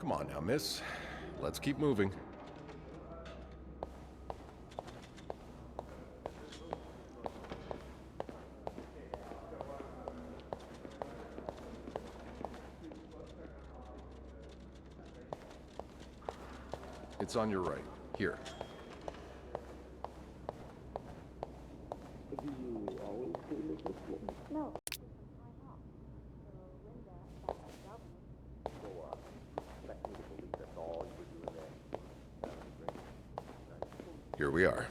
Come on now, miss. Let's keep moving. It's on your right. Here. No. Here we are.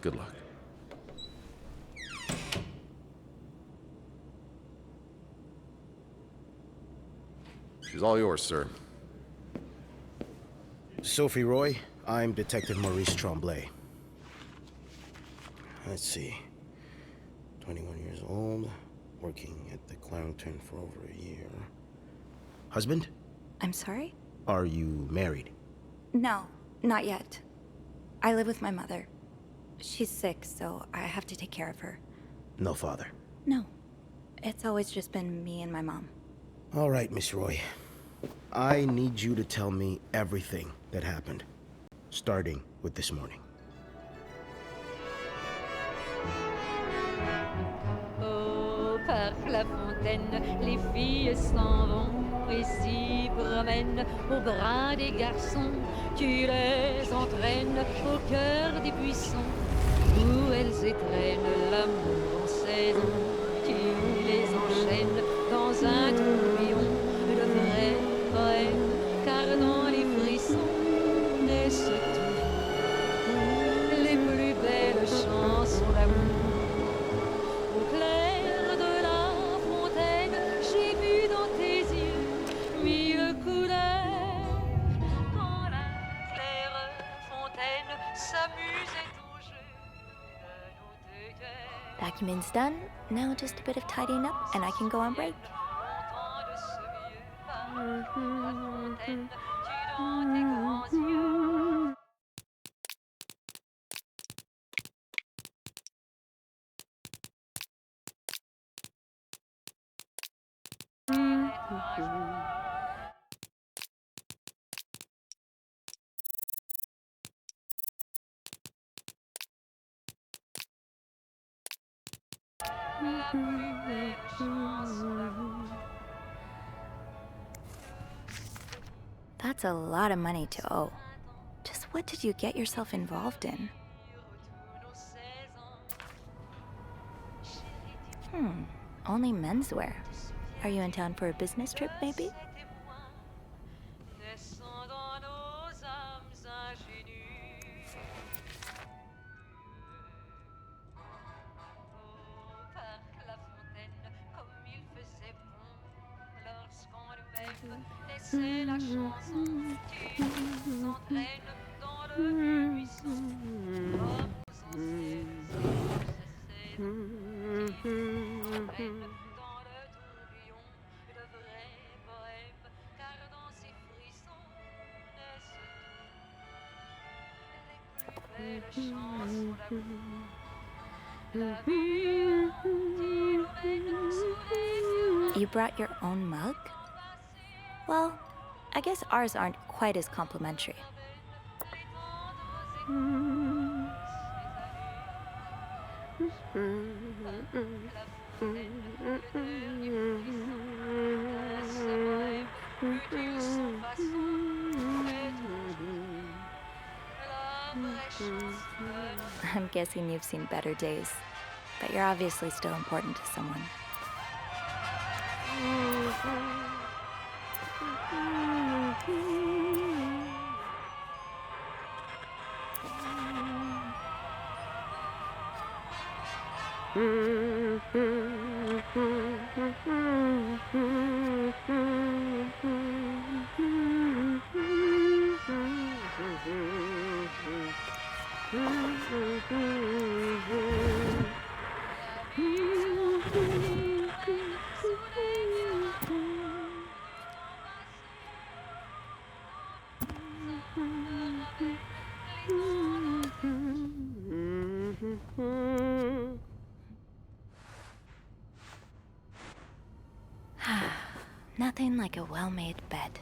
Good luck. She's all yours, sir. Sophie Roy, I'm Detective Maurice Tremblay. Let's see. 21 years old, working at the Clarendon for over a year. Husband? I'm sorry? Are you married? No, not yet. I live with my mother. She's sick, so I have to take care of her. No father? No. It's always just been me and my mom. All right, Miss Roy. I need you to tell me everything that happened, starting with this morning. Au parc La Fontaine, les filles s'en vont et s'y promènent au bras des garçons. Tu les entraînes au cœur des buissons où elles étrennent l'amour en saison. Tu les enchaînes dans un tourbillon de vrai poème, car dans les frissons naissent toutes les plus belles chansons d'amour. Au clair de la fontaine, j'ai vu dans tes yeux mille couleurs. Quand la claire fontaine s'amusait au jeu de nos deux cœurs. Document's done. Now just a bit of tidying up and I can go on break. Longtemps de ce vieux parc, la fontaine, tu dans tes grands yeux. La plus belle chanson d'amour. That's a lot of money to owe. Just what did you get yourself involved in? Only menswear. Are you in town for a business trip, maybe? C'est la chanson qui nous entraîne dans le buisson. Comme nous entraîne dans le tourbillon de vrais poèmes, car dans ces frissons naissent toutes les plus belles chansons d'amour. La vie qui nous mène sous les yeux. You brought your own mug? Well, I guess ours aren't quite as complimentary. I'm guessing you've seen better days, but you're obviously still important to someone. Nothing like a well-made bed.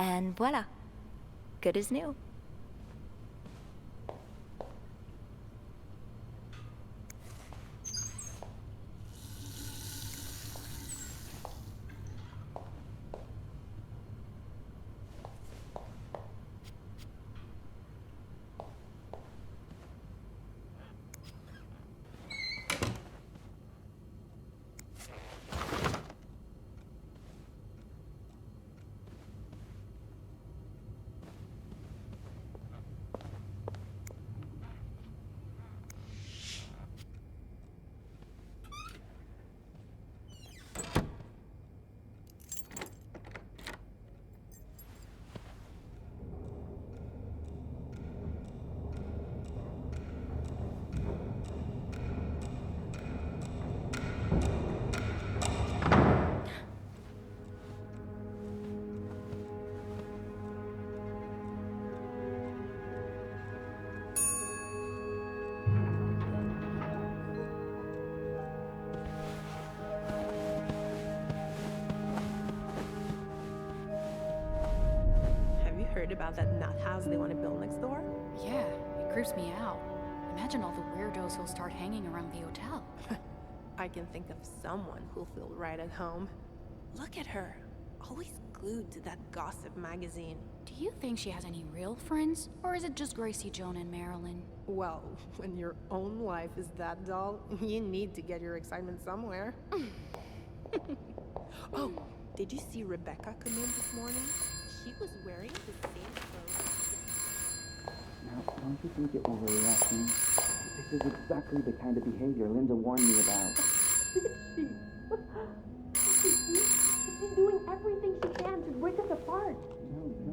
And voila. Good as new. Heard about that nut house they want to build next door? Yeah, it creeps me out. Imagine all the weirdos who'll start hanging around the hotel. I can think of someone who'll feel right at home. Look at her, always glued to that gossip magazine. Do you think she has any real friends? Or is it just Gracie, Joan, and Marilyn? Well, when your own life is that dull, you need to get your excitement somewhere. Oh, did you see Rebecca come in this morning? She was wearing the same clothes. Now, don't you think it overreacting? This is exactly the kind of behavior Linda warned me about. She's doing everything she can to break us apart.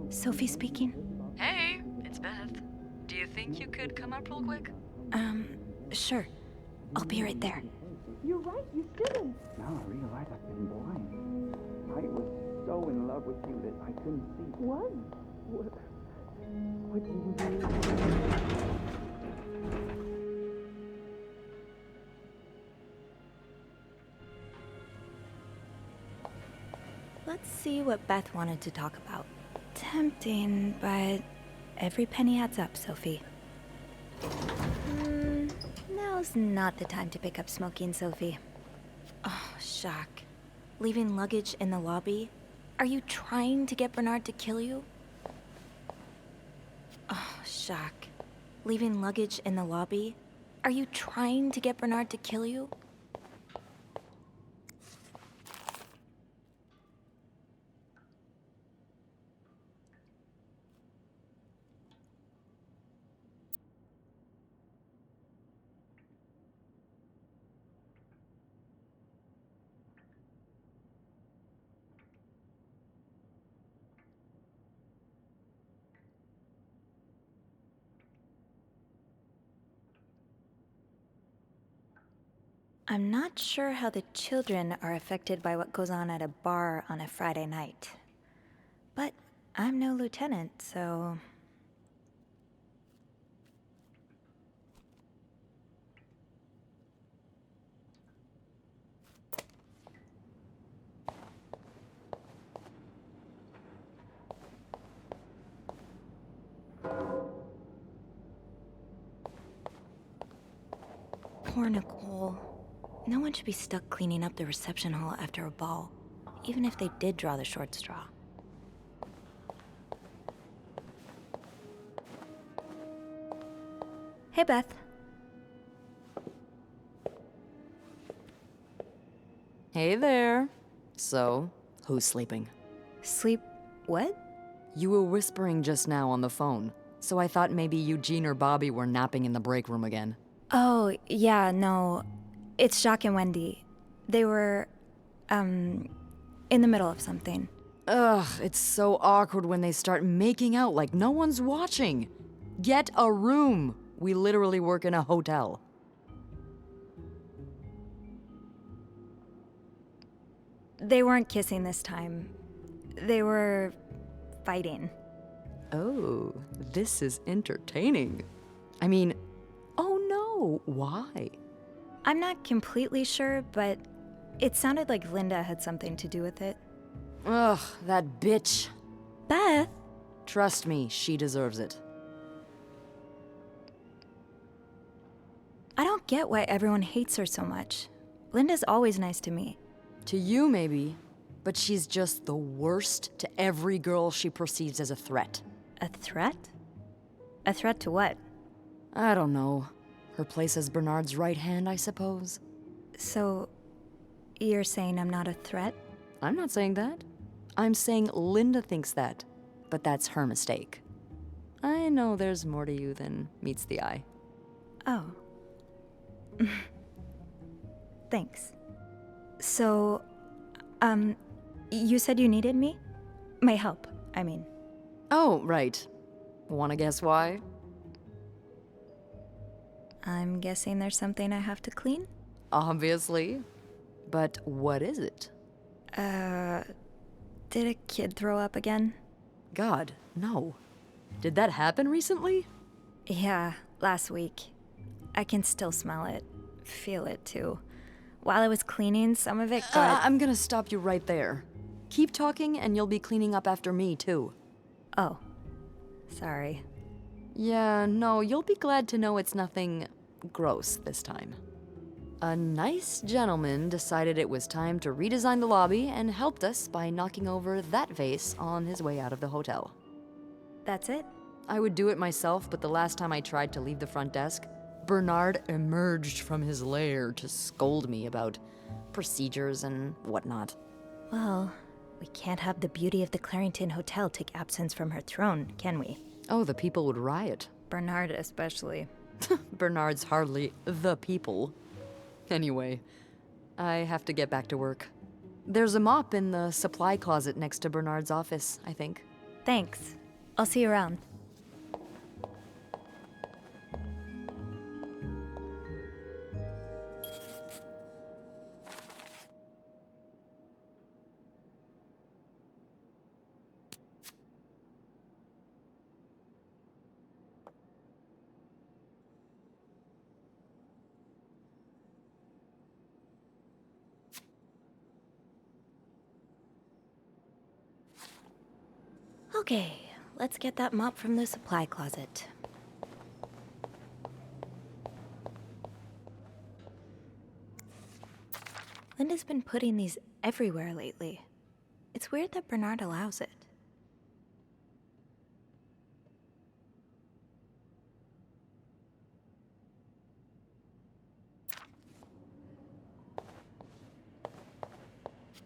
Sophie speaking. Hey, it's Beth. Do you think you could come up real quick? Sure. I'll be right there. You're right, you shouldn't. Now I realize I've been blind. I was so in love with you that I couldn't see. What? What did you do? Let's see what Beth wanted to talk about. Tempting, but every penny adds up, Sophie. Now's not the time to pick up smoking, Sophie. Oh, shock. Leaving luggage in the lobby? Are you trying to get Bernard to kill you? Oh, shock. Leaving luggage in the lobby? Are you trying to get Bernard to kill you? I'm not sure how the children are affected by what goes on at a bar on a Friday night. But I'm no lieutenant, so... Poor Nicole. No one should be stuck cleaning up the reception hall after a ball, even if they did draw the short straw. Hey, Beth. Hey there. So, who's sleeping? Sleep... what? You were whispering just now on the phone, so I thought maybe Eugene or Bobby were napping in the break room again. Oh, yeah, no. It's Jacques and Wendy. They were, in the middle of something. Ugh, it's so awkward when they start making out like no one's watching. Get a room. We literally work in a hotel. They weren't kissing this time. They were fighting. Oh, this is entertaining. I mean, oh no, why? I'm not completely sure, but it sounded like Linda had something to do with it. Ugh, that bitch. Beth? Trust me, she deserves it. I don't get why everyone hates her so much. Linda's always nice to me. To you, maybe, but she's just the worst to every girl she perceives as a threat. A threat? A threat to what? I don't know. Her place as Bernard's right hand, I suppose. So, you're saying I'm not a threat? I'm not saying that. I'm saying Linda thinks that, but that's her mistake. I know there's more to you than meets the eye. Oh. Thanks. So, you said you needed me? My help, I mean. Oh, right. Wanna guess why? I'm guessing there's something I have to clean? Obviously. But what is it? Did a kid throw up again? God, no. Did that happen recently? Yeah, last week. I can still smell it. Feel it, too. While I was cleaning, some of it got... I'm gonna stop you right there. Keep talking and you'll be cleaning up after me, too. Oh. Sorry. Yeah, no, you'll be glad to know it's nothing gross this time. A nice gentleman decided it was time to redesign the lobby and helped us by knocking over that vase on his way out of the hotel. That's it? I would do it myself, but the last time I tried to leave the front desk, Bernard emerged from his lair to scold me about procedures and whatnot. Well, we can't have the beauty of the Clarington Hotel take absence from her throne, can we? Oh, the people would riot. Bernard especially. Bernard's hardly the people. Anyway, I have to get back to work. There's a mop in the supply closet next to Bernard's office, I think. Thanks. I'll see you around. Okay, let's get that mop from the supply closet. Linda's been putting these everywhere lately. It's weird that Bernard allows it.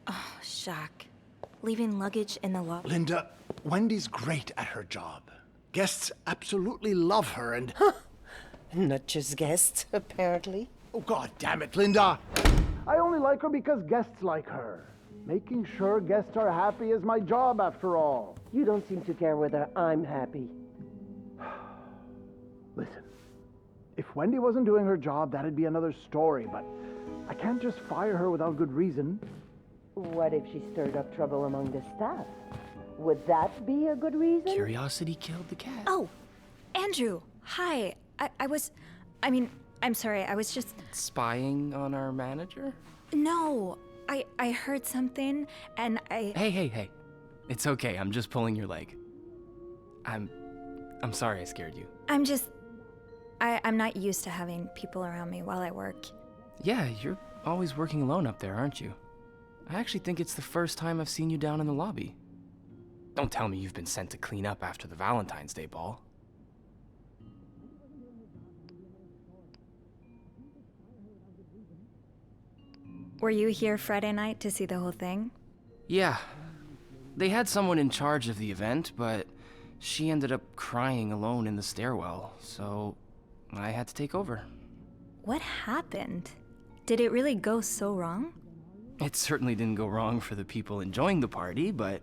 Oh, Jacques. Leaving luggage in the lobby. Linda, Wendy's great at her job. Guests absolutely love her and... Not just guests, apparently. Oh, God damn it, Linda! I only like her because guests like her. Making sure guests are happy is my job, after all. You don't seem to care whether I'm happy. Listen, if Wendy wasn't doing her job, that'd be another story, but I can't just fire her without good reason. What if she stirred up trouble among the staff? Would that be a good reason? Curiosity killed the cat. Oh, Andrew, hi. I'm sorry, I was just... Spying on our manager? No, I heard something, and I... Hey. It's okay, I'm just pulling your leg. I'm sorry I scared you. I'm not used to having people around me while I work. Yeah, you're always working alone up there, aren't you? I actually think it's the first time I've seen you down in the lobby. Don't tell me you've been sent to clean up after the Valentine's Day ball. Were you here Friday night to see the whole thing? Yeah. They had someone in charge of the event, but she ended up crying alone in the stairwell, so I had to take over. What happened? Did it really go so wrong? It certainly didn't go wrong for the people enjoying the party, but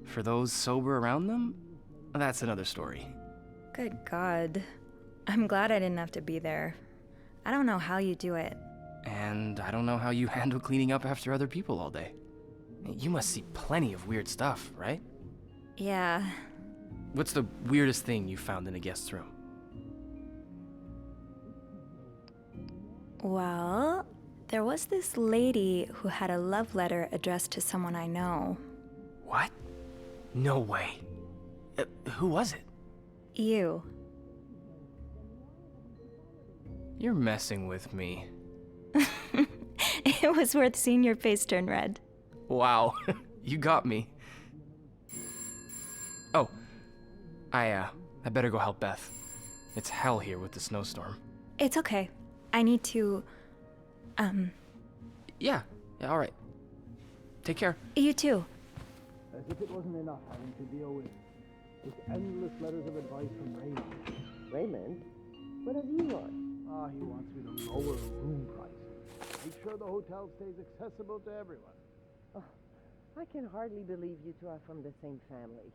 for those sober around them, that's another story. Good God. I'm glad I didn't have to be there. I don't know how you do it. And I don't know how you handle cleaning up after other people all day. You must see plenty of weird stuff, right? Yeah. What's the weirdest thing you found in a guest's room? Well, there was this lady who had a love letter addressed to someone I know. What? No way. Who was it? You. You're messing with me. It was worth seeing your face turn red. Wow, you got me. Oh, I better go help Beth. It's hell here with the snowstorm. It's okay. I need to, Yeah, all right. Take care. You too. As if it wasn't enough having to deal with endless letters of advice from Raymond. Raymond? What does he want? He wants me to lower room prices. Make sure the hotel stays accessible to everyone. Oh, I can hardly believe you two are from the same family.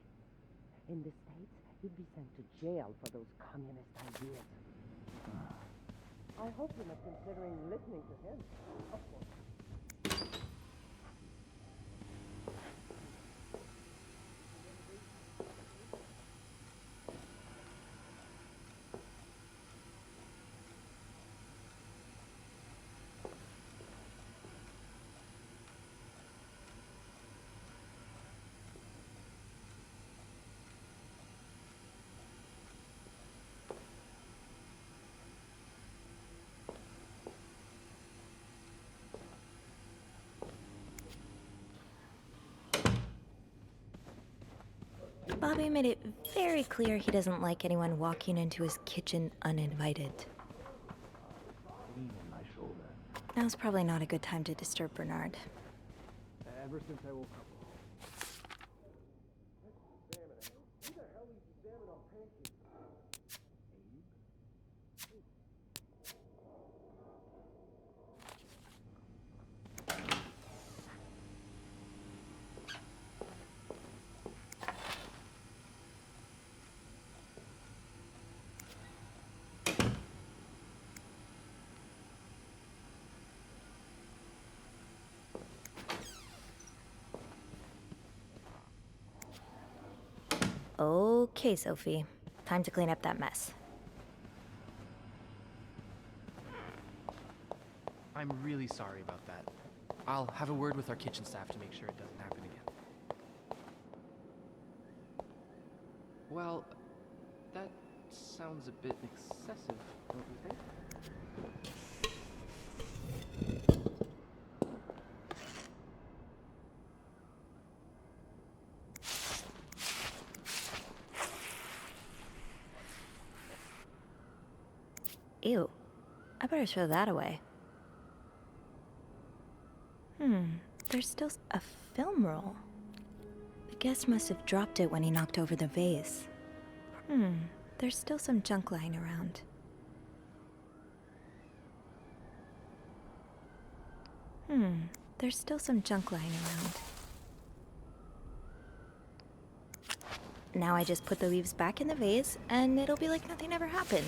In the States, you'd be sent to jail for those communist ideas. I hope you're not considering listening to him. Of course. Bobby made it very clear he doesn't like anyone walking into his kitchen uninvited. Now's probably not a good time to disturb Bernard. Ever since I woke up. Okay, Sophie. Time to clean up that mess. I'm really sorry about that. I'll have a word with our kitchen staff to make sure it doesn't happen again. Well, that sounds a bit excessive, don't you think? Ew. I better throw that away. There's still a film roll. The guest must have dropped it when he knocked over the vase. There's still some junk lying around. There's still some junk lying around. Now I just put the leaves back in the vase, and it'll be like nothing ever happened.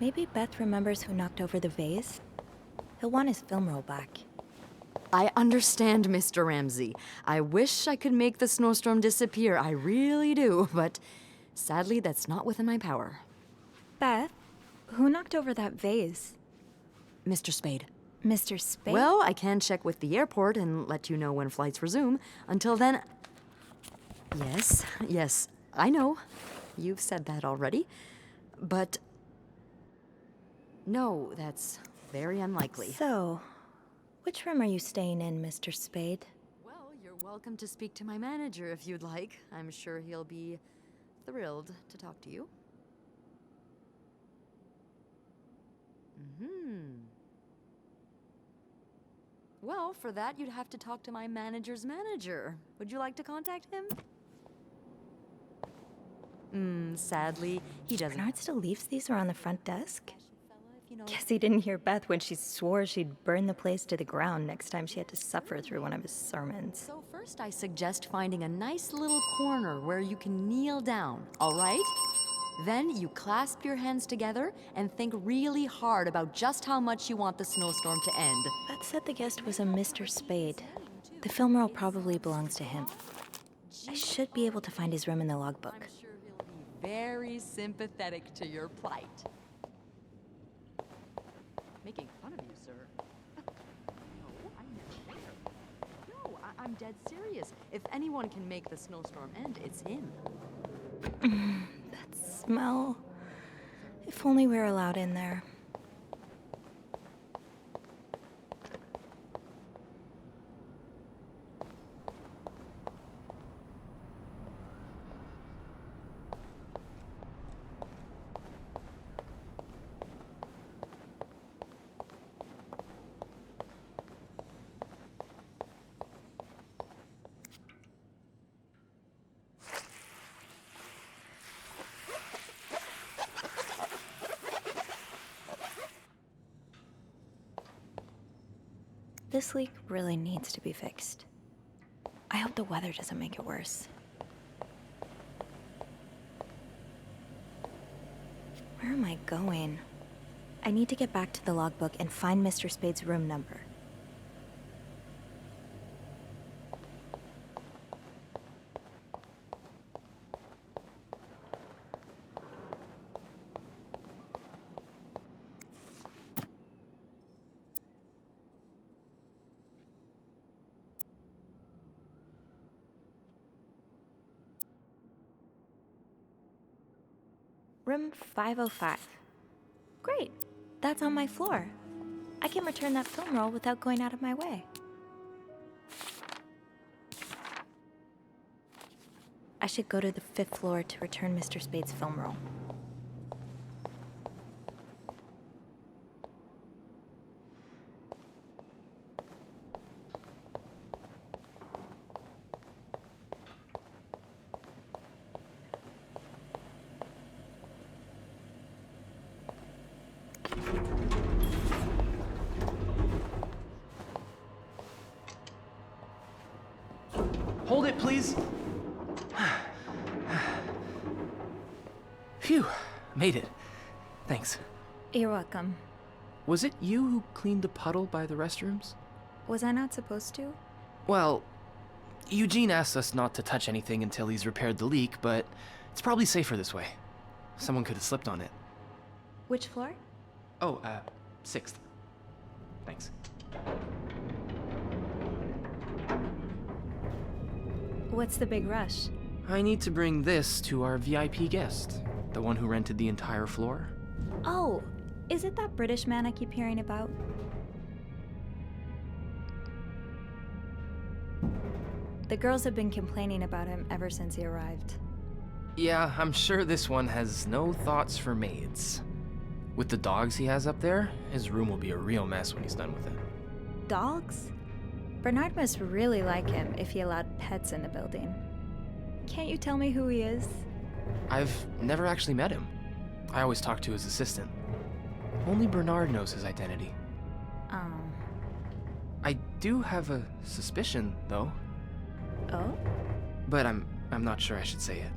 Maybe Beth remembers who knocked over the vase. He'll want his film roll back. I understand, Mr. Ramsey. I wish I could make the snowstorm disappear. I really do, but sadly, that's not within my power. Beth, who knocked over that vase? Mr. Spade. Mr. Spade? Well, I can check with the airport and let you know when flights resume. Until then... Yes, I know. You've said that already. But... no, that's very unlikely. So, which room are you staying in, Mr. Spade? Well, you're welcome to speak to my manager if you'd like. I'm sure he'll be thrilled to talk to you. Well, for that, you'd have to talk to my manager's manager. Would you like to contact him? Sadly, he doesn't. Bernard still leaves these around the front desk? Guess he didn't hear Beth when she swore she'd burn the place to the ground next time she had to suffer through one of his sermons. So first, I suggest finding a nice little corner where you can kneel down, all right? Then you clasp your hands together and think really hard about just how much you want the snowstorm to end. Beth said the guest was a Mr. Spade. The film roll probably belongs to him. I should be able to find his room in the logbook. I'm sure he'll be very sympathetic to your plight. Making fun of you, sir. No, I never care. No, I'm dead serious. If anyone can make the snowstorm end, it's him. That smell. If only we were allowed in there. This leak really needs to be fixed. I hope the weather doesn't make it worse. Where am I going? I need to get back to the logbook and find Mr. Spade's room number. Room 505. Great. That's on my floor. I can return that film roll without going out of my way. I should go to the 5th floor to return Mr. Spade's film roll. Hold it, please. Phew, made it. Thanks. You're welcome. Was it you who cleaned the puddle by the restrooms? Was I not supposed to? Well, Eugene asked us not to touch anything until he's repaired the leak, but it's probably safer this way. Someone could have slipped on it. Which floor? Oh, 6th. Thanks. What's the big rush? I need to bring this to our VIP guest, the one who rented the entire floor. Oh, is it that British man I keep hearing about? The girls have been complaining about him ever since he arrived. Yeah, I'm sure this one has no thoughts for maids. With the dogs he has up there, his room will be a real mess when he's done with it. Dogs? Bernard must really like him if he allowed pets in the building. Can't you tell me who he is? I've never actually met him. I always talk to his assistant. Only Bernard knows his identity. Oh. I do have a suspicion, though. Oh? But I'm not sure I should say it.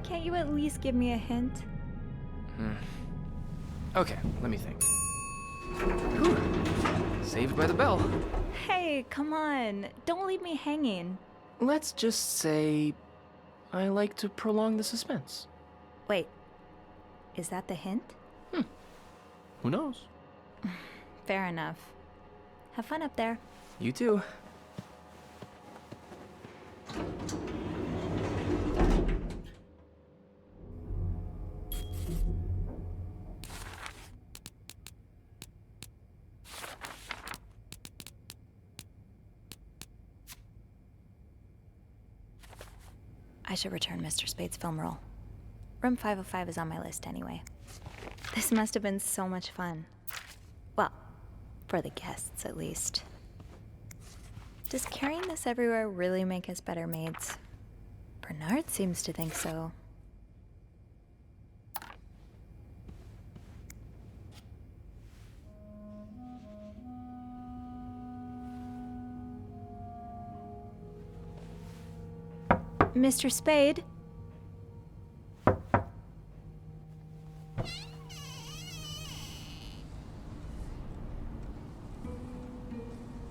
Can't you at least give me a hint? Okay, let me think. Whew. Saved by the bell. Hey, come on. Don't leave me hanging. Let's just say I like to prolong the suspense. Wait, is that the hint? Who knows? Fair enough. Have fun up there. You too. I should return Mr. Spade's film roll. Room 505 is on my list anyway. This must have been so much fun. Well, for the guests at least. Does carrying this everywhere really make us better maids? Bernard seems to think so. Mr. Spade?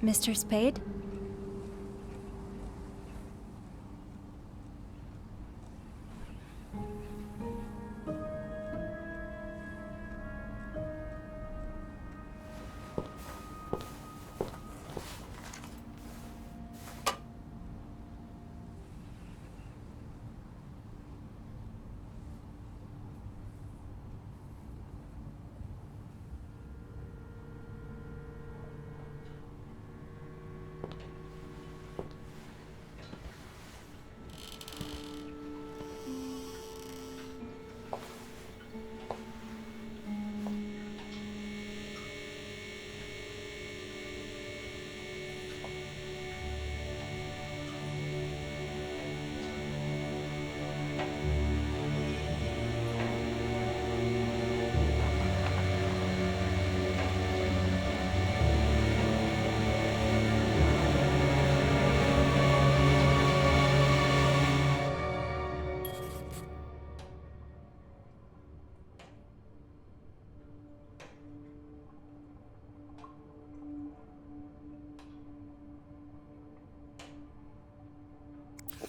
Mr. Spade?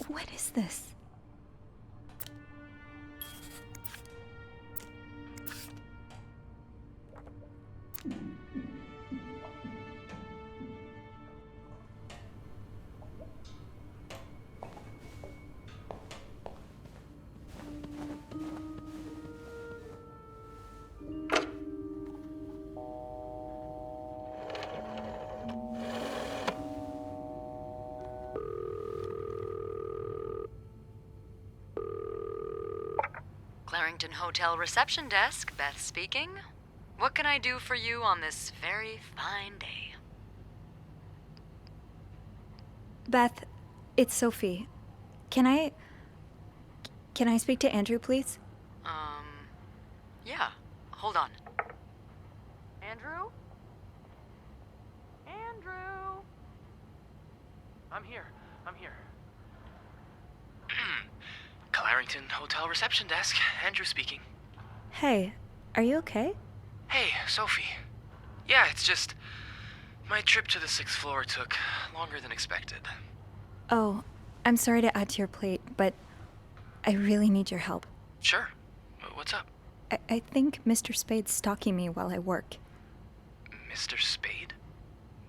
What is this? Clarington Hotel reception desk, Beth speaking. What can I do for you on this very fine day? Beth, it's Sophie. Can I speak to Andrew, please? Yeah. Hold on. Andrew? Andrew? I'm here. Clarington Hotel reception desk. Andrew speaking. Hey, are you okay? Hey, Sophie. Yeah, it's just... my trip to the 6th floor took longer than expected. Oh, I'm sorry to add to your plate, but I really need your help. Sure. What's up? I think Mr. Spade's stalking me while I work. Mr. Spade?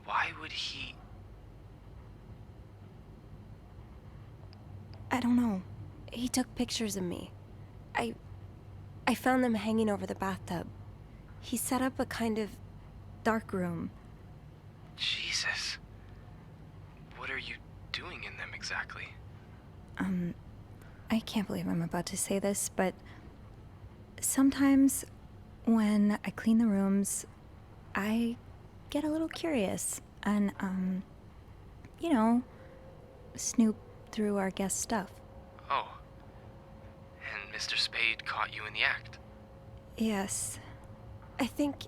Why would he... I don't know. He took pictures of me. I found them hanging over the bathtub. He set up a kind of dark room. Jesus. What are you doing in them exactly? I can't believe I'm about to say this, but sometimes when I clean the rooms, I get a little curious and, snoop through our guest stuff. Oh. And Mr. Spade caught you in the act? Yes. I think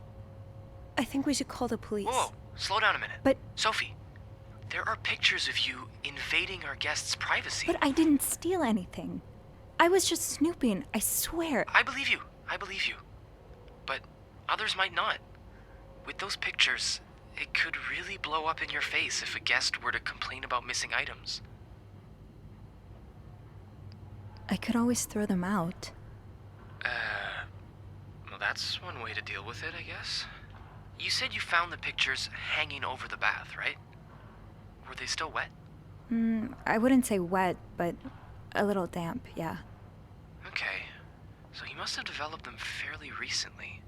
we should call the police. Whoa, slow down a minute. But... Sophie, there are pictures of you invading our guests' privacy. But I didn't steal anything. I was just snooping, I swear. I believe you. But Others might not. With those pictures, it could really blow up in your face if a guest were to complain about missing items. I could always throw them out. Well, that's one way to deal with it, I guess. You said you found the pictures hanging over the bath, right? Were they still wet? I wouldn't say wet, but a little damp, yeah. Okay. So he must have developed them fairly recently.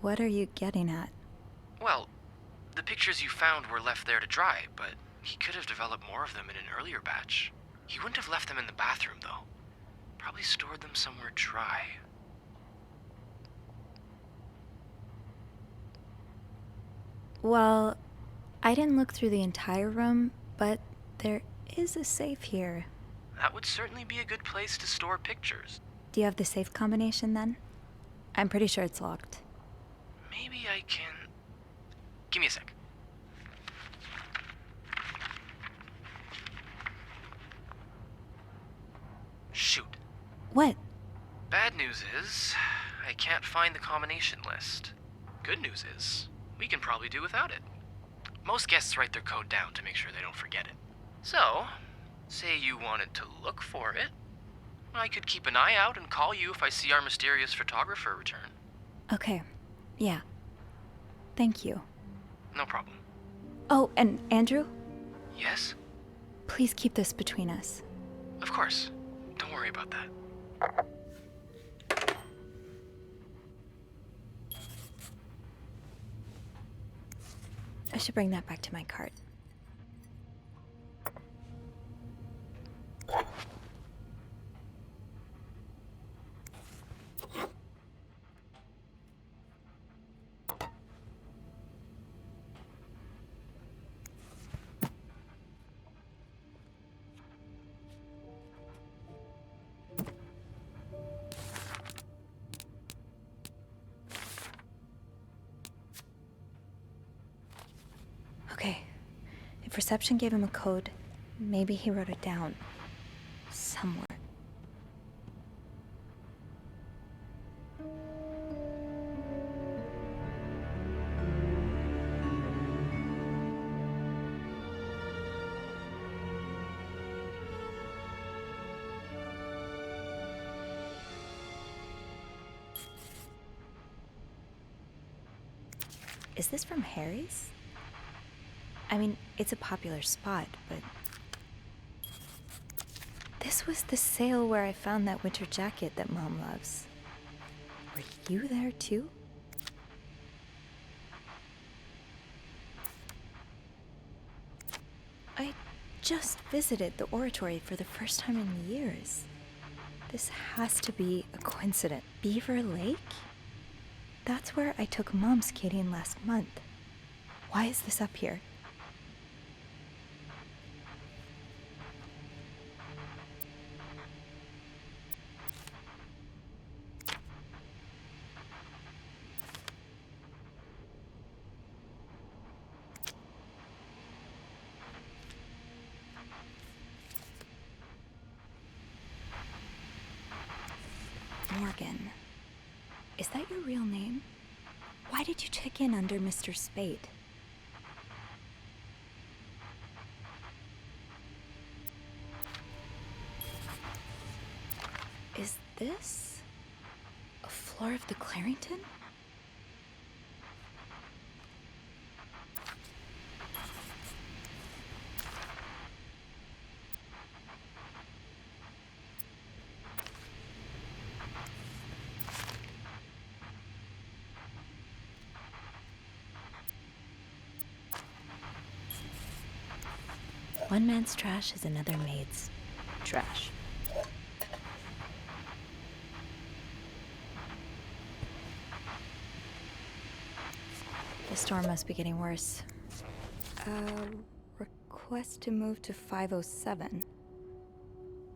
What are you getting at? Well, the pictures you found were left there to dry, but he could have developed more of them in an earlier batch. He wouldn't have left them in the bathroom, though. Probably stored them somewhere dry. Well, I didn't look through the entire room, but there is a safe here. That would certainly be a good place to store pictures. Do you have the safe combination then? I'm pretty sure it's locked. Maybe I can... Give me a sec. Shoot. What? Bad news is, I can't find the combination list. Good news is, we can probably do without it. Most guests write their code down to make sure they don't forget it. So, say you wanted to look for it, I could keep an eye out and call you if I see our mysterious photographer return. Okay, yeah. Thank you. No problem. Oh, and Andrew? Yes? Please keep this between us. Of course. Don't worry about that. I should bring that back to my cart. Okay, if reception gave him a code, maybe he wrote it down. Somewhere. Is this from Harry's? I mean, it's a popular spot, but... This was the sale where I found that winter jacket that Mom loves. Were you there too? I just visited the oratory for the first time in years. This has to be a coincidence. Beaver Lake? That's where I took Mom skating last month. Why is this up here? Morgan. Is that your real name? Why did you check in under Mr. Spade? Is this a floor of the Clarington? One man's trash is another maid's trash. The storm must be getting worse. Request to move to 507.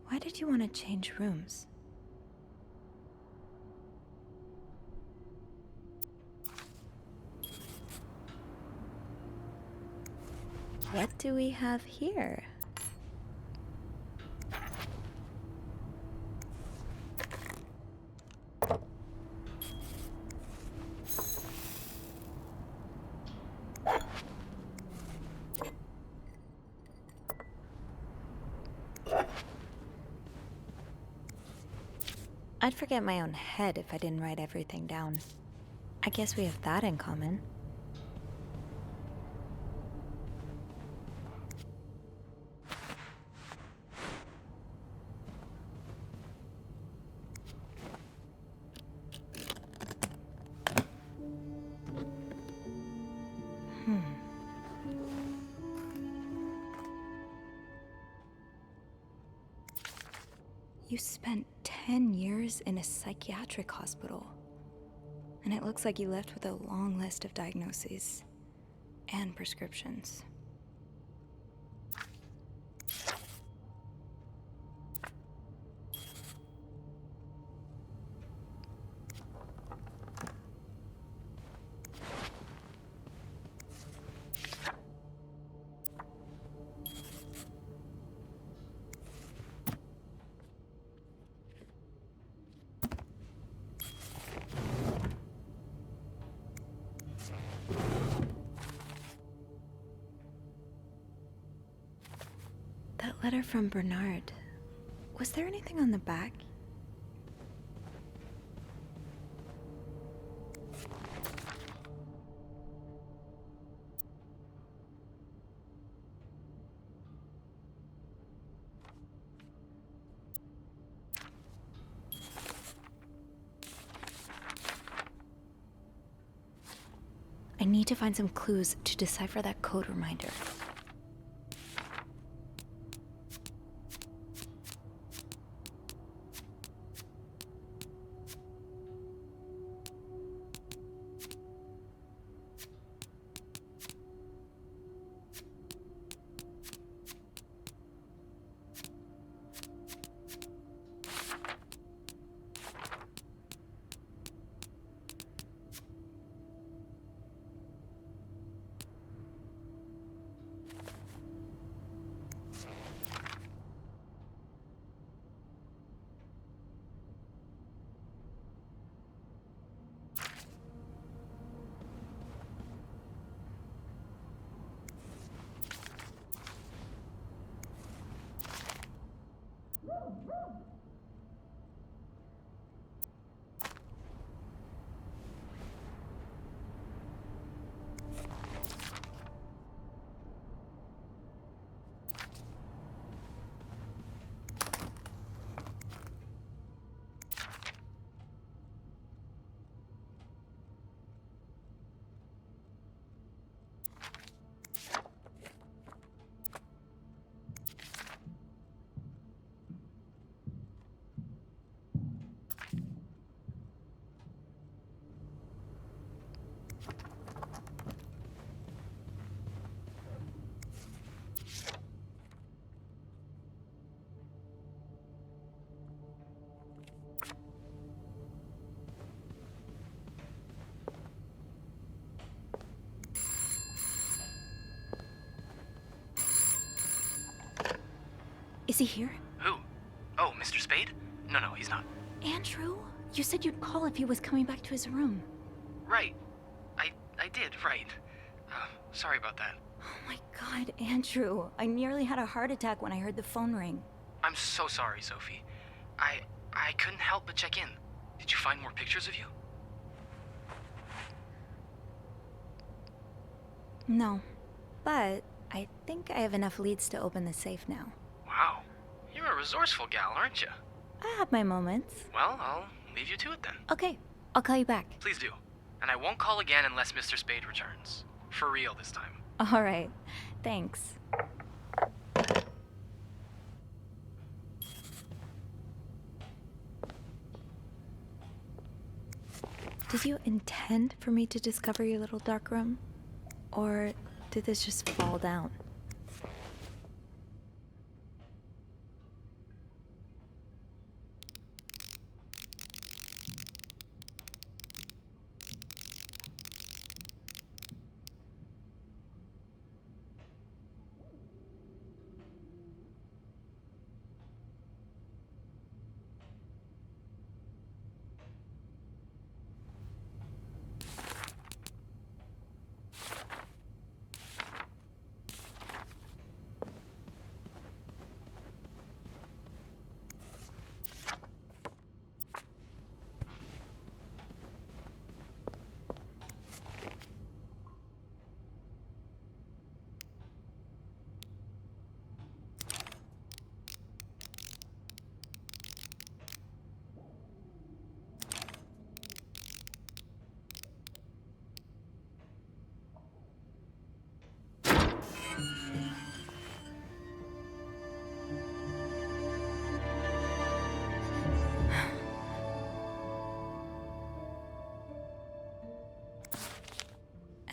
Why did you want to change rooms? What do we have here? I'd forget my own head if I didn't write everything down. I guess we have that in common. You spent 10 years in a psychiatric hospital. And it looks like you left with a long list of diagnoses and prescriptions. That letter from Bernard. Was there anything on the back? I need to find some clues to decipher that code reminder. Is he here? Who? Oh, Mr. Spade? No, he's not. Andrew? You said you'd call if he was coming back to his room. Right. I did, right. Sorry about that. Oh my god, Andrew. I nearly had a heart attack when I heard the phone ring. I'm so sorry, Sophie. I couldn't help but check in. Did you find more pictures of you? No. But I think I have enough leads to open the safe now. Wow. You're a resourceful gal, aren't you? I have my moments. Well, I'll leave you to it then. Okay, I'll call you back. Please do. And I won't call again unless Mr. Spade returns. For real this time. All right. Thanks. Did you intend for me to discover your little dark room? Or did this just fall down?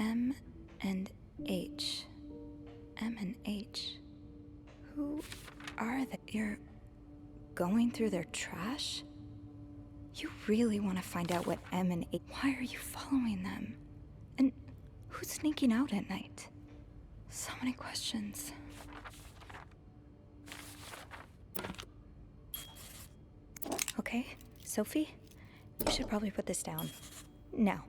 M and H. M and H. Who are they? You're going through their trash? You really want to find out what M and H... Why are you following them? And who's sneaking out at night? So many questions. Okay, Sophie, you should probably put this down. Now.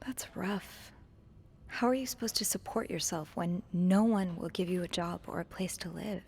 That's rough. How are you supposed to support yourself when no one will give you a job or a place to live?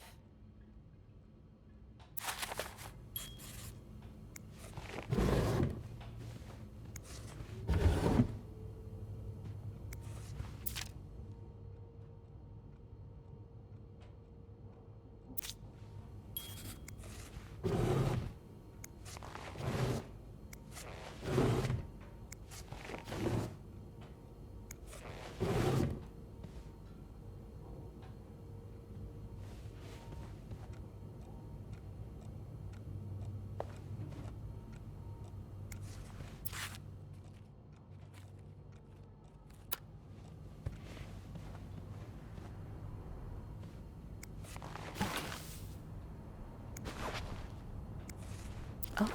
Oh.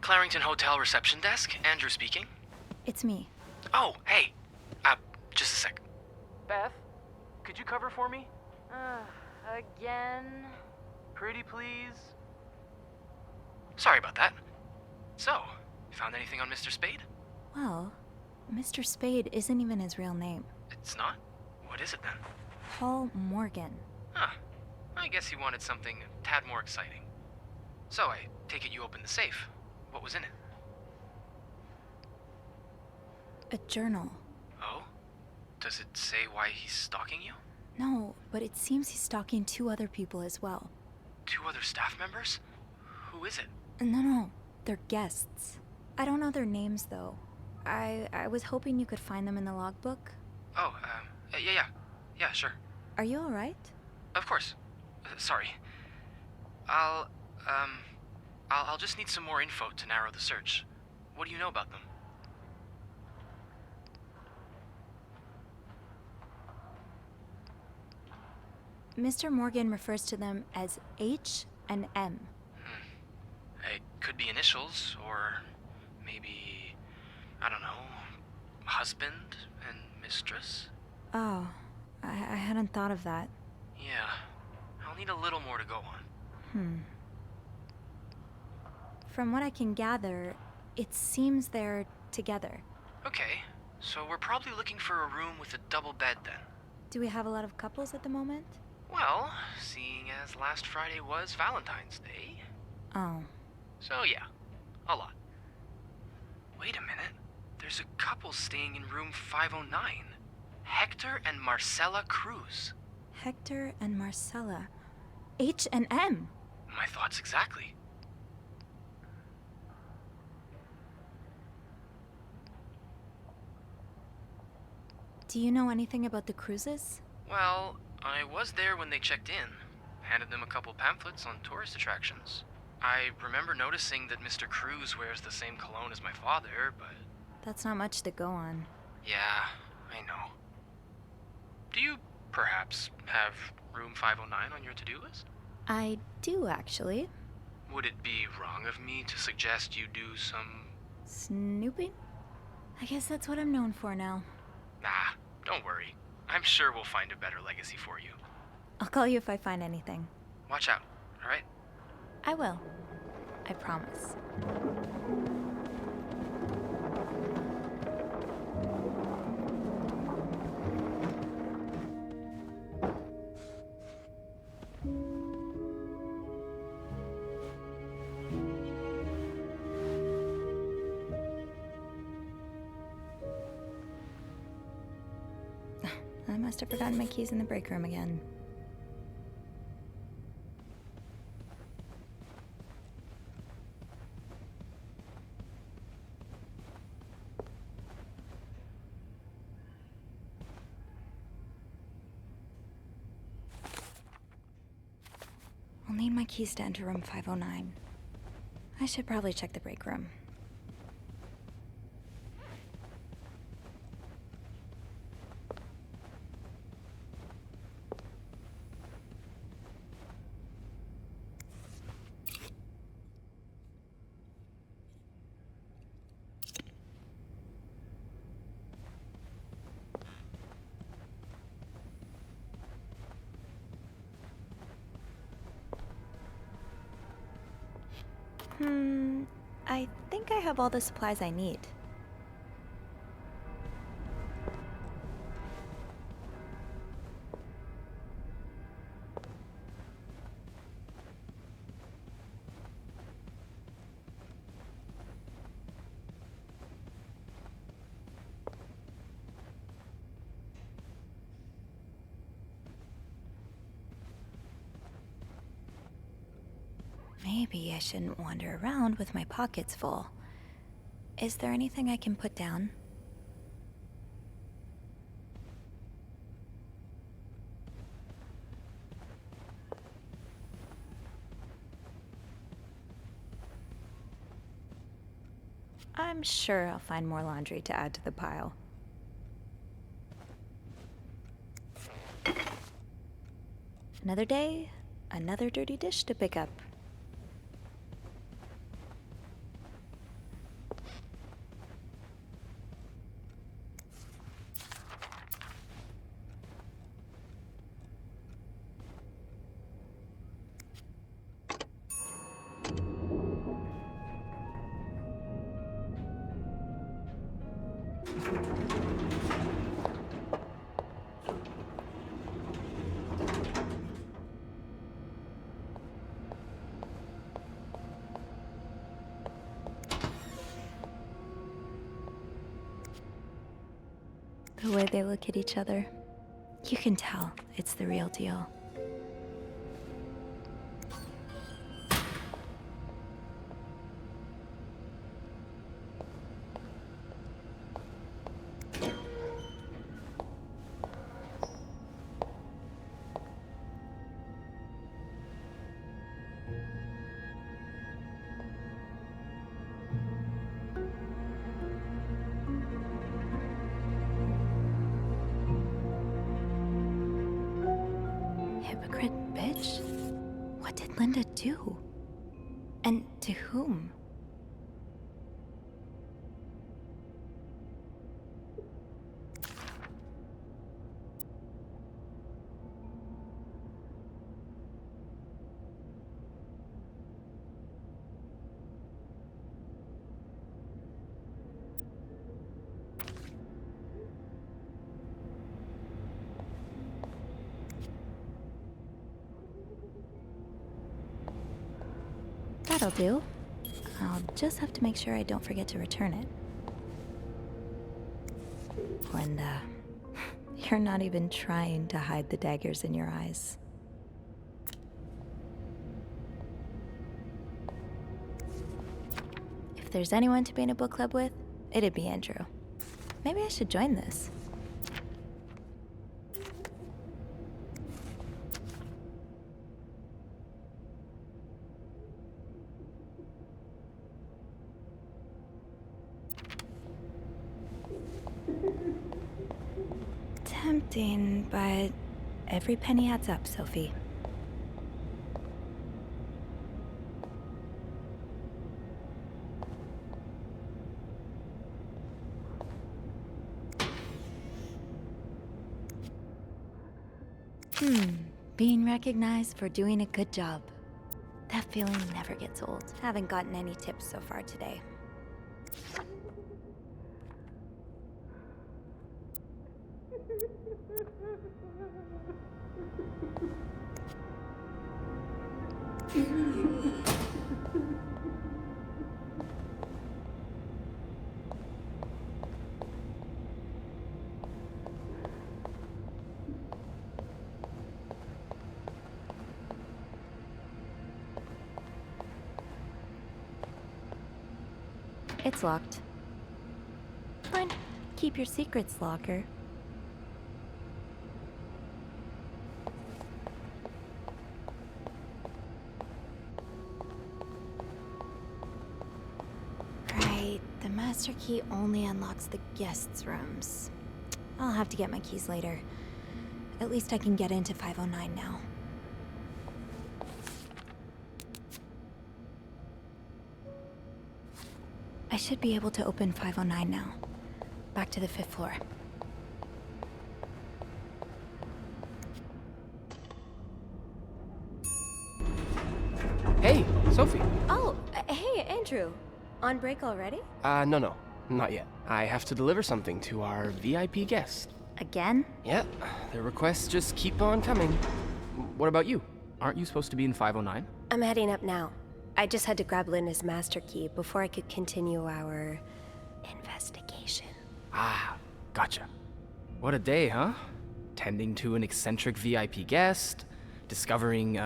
Clarington Hotel reception desk, Andrew speaking. It's me. Oh, hey. Just a sec. Beth, could Could you cover for me? Again? Pretty please? Sorry about that. So, you found anything on Mr. Spade? Well, Mr. Spade isn't even his real name. It's not? What is it then? Paul Morgan. Huh. I guess he wanted something a tad more exciting. So, I take it you opened the safe. What was in it? A journal. Oh? Does it say why he's stalking you? No, but it seems he's stalking 2 other people as well. 2 other staff members? Who is it? No, they're guests. I don't know their names though. I was hoping you could find them in the logbook. Oh, yeah, sure. Are you alright? Of course. Sorry. I'll just need some more info to narrow the search. What do you know about them? Mr. Morgan refers to them as H and M. It could be initials, or maybe, I don't know, husband and mistress? Oh, I hadn't thought of that. Yeah, I'll need a little more to go on. From what I can gather, it seems they're together. Okay, so we're probably looking for a room with a double bed then. Do we have a lot of couples at the moment? Well, seeing as last Friday was Valentine's Day. Oh. So yeah, a lot. Wait a minute. There's a couple staying in room 509. Hector and Marcella Cruz. Hector and Marcella. H and M. My thoughts exactly. Do you know anything about the Cruzes? Well, I was there when they checked in. Handed them a couple pamphlets on tourist attractions. I remember noticing that Mr. Cruz wears the same cologne as my father, but... That's not much to go on. Yeah, I know. Do you, perhaps, have room 509 on your to-do list? I do, actually. Would it be wrong of me to suggest you do some... Snooping? I guess that's what I'm known for now. Nah, don't worry. I'm sure we'll find a better legacy for you. I'll call you if I find anything. Watch out, alright? I will. I promise. I must have forgotten my keys in the break room again. I'll need my keys to enter room 509. I should probably check the break room. I think I have all the supplies I need. Maybe I shouldn't wander around with my pockets full. Is there anything I can put down? I'm sure I'll find more laundry to add to the pile. Another day, another dirty dish to pick up. way they look at each other. You can tell it's the real deal. Hypocrite bitch? What did Linda do? And to whom? That'll do. I'll just have to make sure I don't forget to return it. Linda, you're not even trying to hide the daggers in your eyes. If there's anyone to be in a book club with, it'd be Andrew. Maybe I should join this. Tempting, but every penny adds up, Sophie. Being recognized for doing a good job. That feeling never gets old. Haven't gotten any tips so far today. It's locked. Fine. Keep your secrets, locker. Right. The master key only unlocks the guests' rooms. I'll have to get my keys later. At least I can get into 509 now. I should be able to open 509 now. Back to the 5th floor. Hey, Sophie. Oh, hey, Andrew. On break already? No, not yet. I have to deliver something to our VIP guest. Again? Yeah, the requests just keep on coming. What about you? Aren't you supposed to be in 509? I'm heading up now. I just had to grab Linda's master key before I could continue our investigation. Ah, gotcha. What a day, huh? Tending to an eccentric VIP guest, discovering,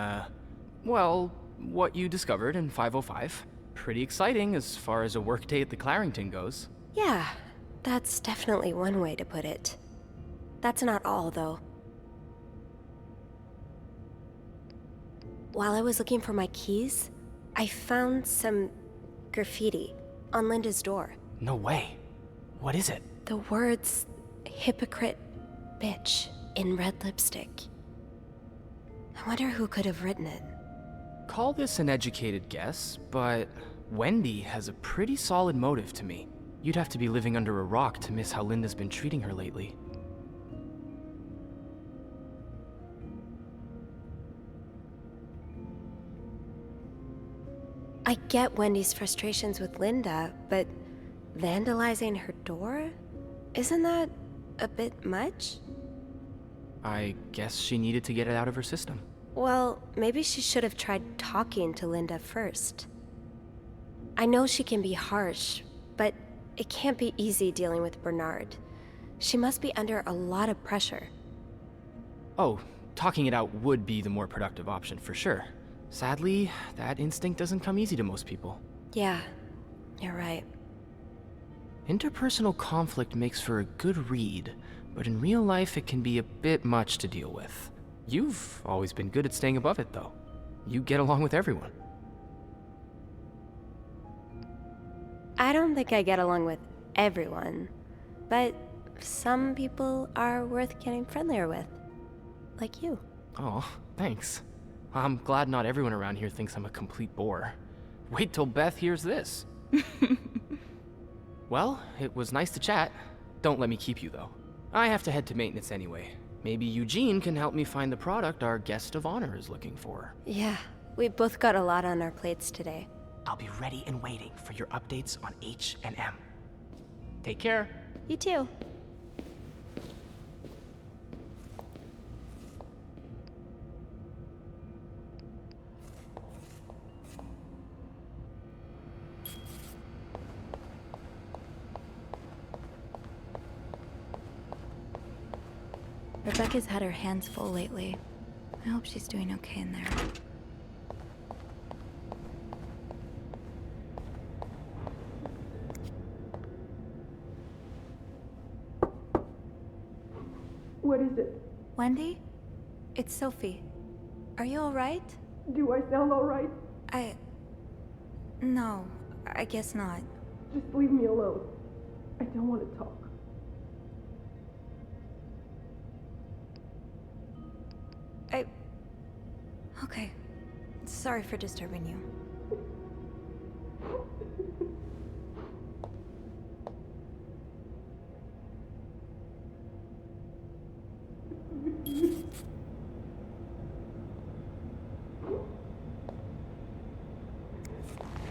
well, what you discovered in 505. Pretty exciting as far as a workday at the Clarington goes. Yeah, that's definitely one way to put it. That's not all, though. While I was looking for my keys, I found some graffiti on Linda's door. No way. What is it? The words, hypocrite bitch, in red lipstick. I wonder who could have written it. Call this an educated guess, but Wendy has a pretty solid motive to me. You'd have to be living under a rock to miss how Linda's been treating her lately. I get Wendy's frustrations with Linda, but vandalizing her door? Isn't that a bit much? I guess she needed to get it out of her system. Well, maybe she should have tried talking to Linda first. I know she can be harsh, but it can't be easy dealing with Bernard. She must be under a lot of pressure. Oh, talking it out would be the more productive option for sure. Sadly, that instinct doesn't come easy to most people. Yeah, you're right. Interpersonal conflict makes for a good read, but in real life it can be a bit much to deal with. You've always been good at staying above it, though. You get along with everyone. I don't think I get along with everyone, but some people are worth getting friendlier with. Like you. Oh, thanks. I'm glad not everyone around here thinks I'm a complete bore. Wait till Beth hears this. Well, it was nice to chat. Don't let me keep you, though. I have to head to maintenance anyway. Maybe Eugene can help me find the product our guest of honor is looking for. Yeah, we both got a lot on our plates today. I'll be ready and waiting for your updates on H&M. Take care. You too. Rebecca's had her hands full lately. I hope she's doing okay in there. What is it? Wendy? It's Sophie. Are you alright? Do I sound alright? No, I guess not. Just leave me alone. I don't want to talk. Okay. Sorry for disturbing you.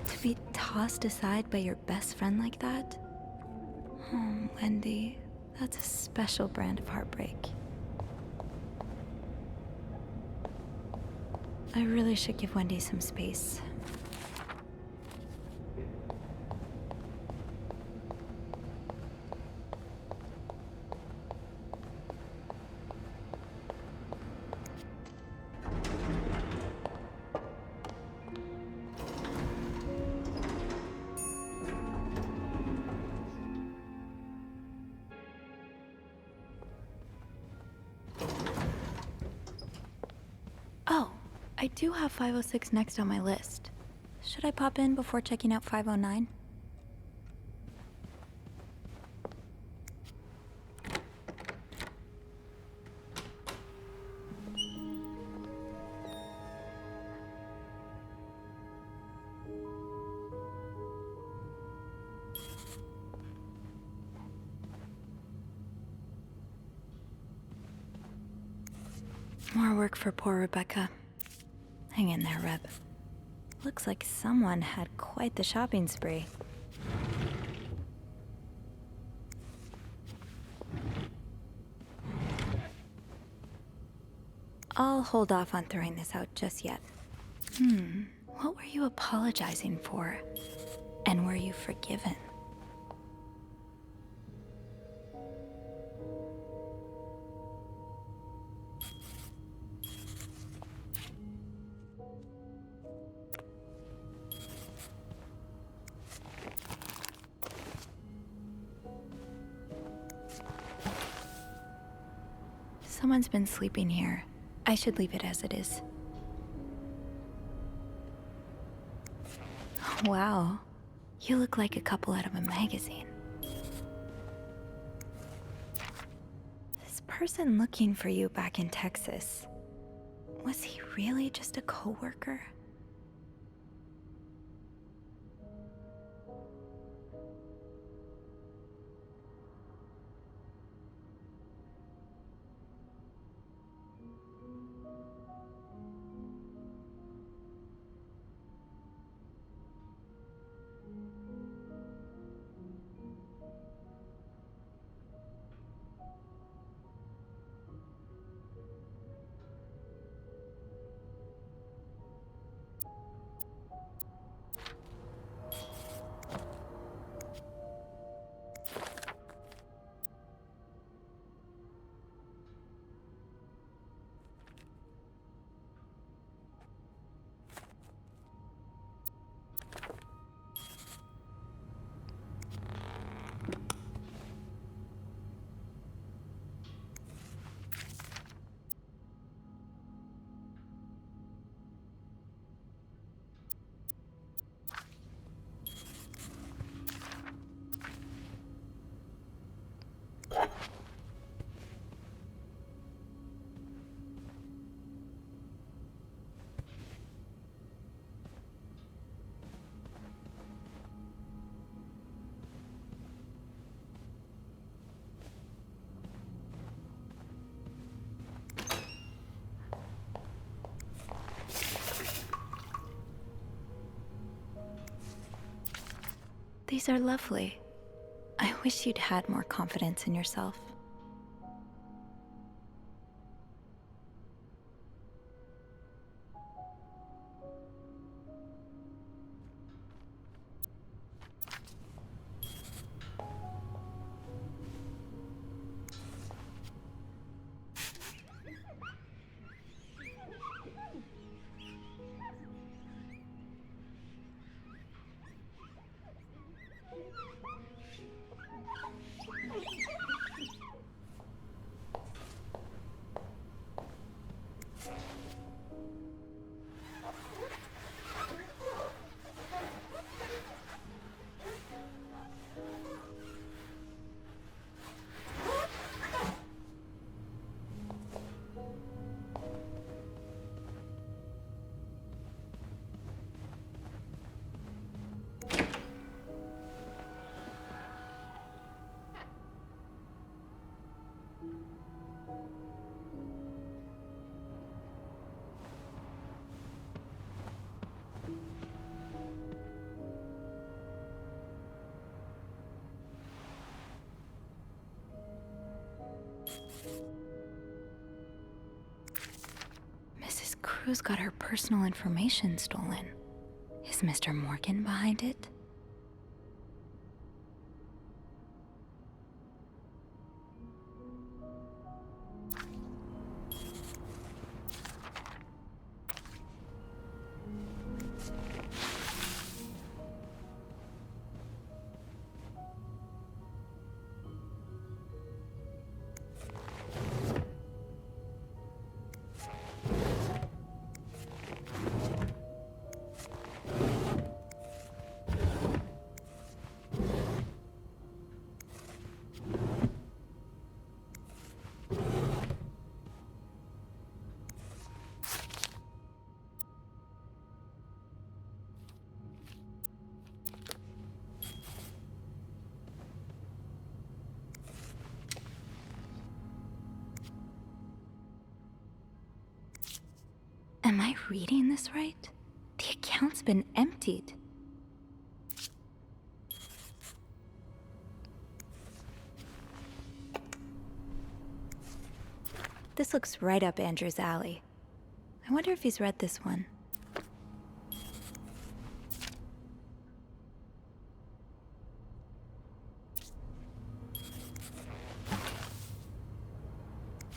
To be tossed aside by your best friend like that? Oh, Wendy, that's a special brand of heartbreak. I really should give Wendy some space. Oh, I do have 506 next on my list. Should I pop in before checking out 509? More work for poor Rebecca. Hang in there, Reb. Looks like someone had quite the shopping spree. I'll hold off on throwing this out just yet. What were you apologizing for? And were you forgiven? Someone's been sleeping here. I should leave it as it is. Wow. You look like a couple out of a magazine. This person looking for you back in Texas, was he really just a coworker? These are lovely. I wish you'd had more confidence in yourself. Mrs. Cruz got her personal information stolen. Is Mr. Morgan behind it? Am I reading this right? The account's been emptied. This looks right up Andrew's alley. I wonder if he's read this one.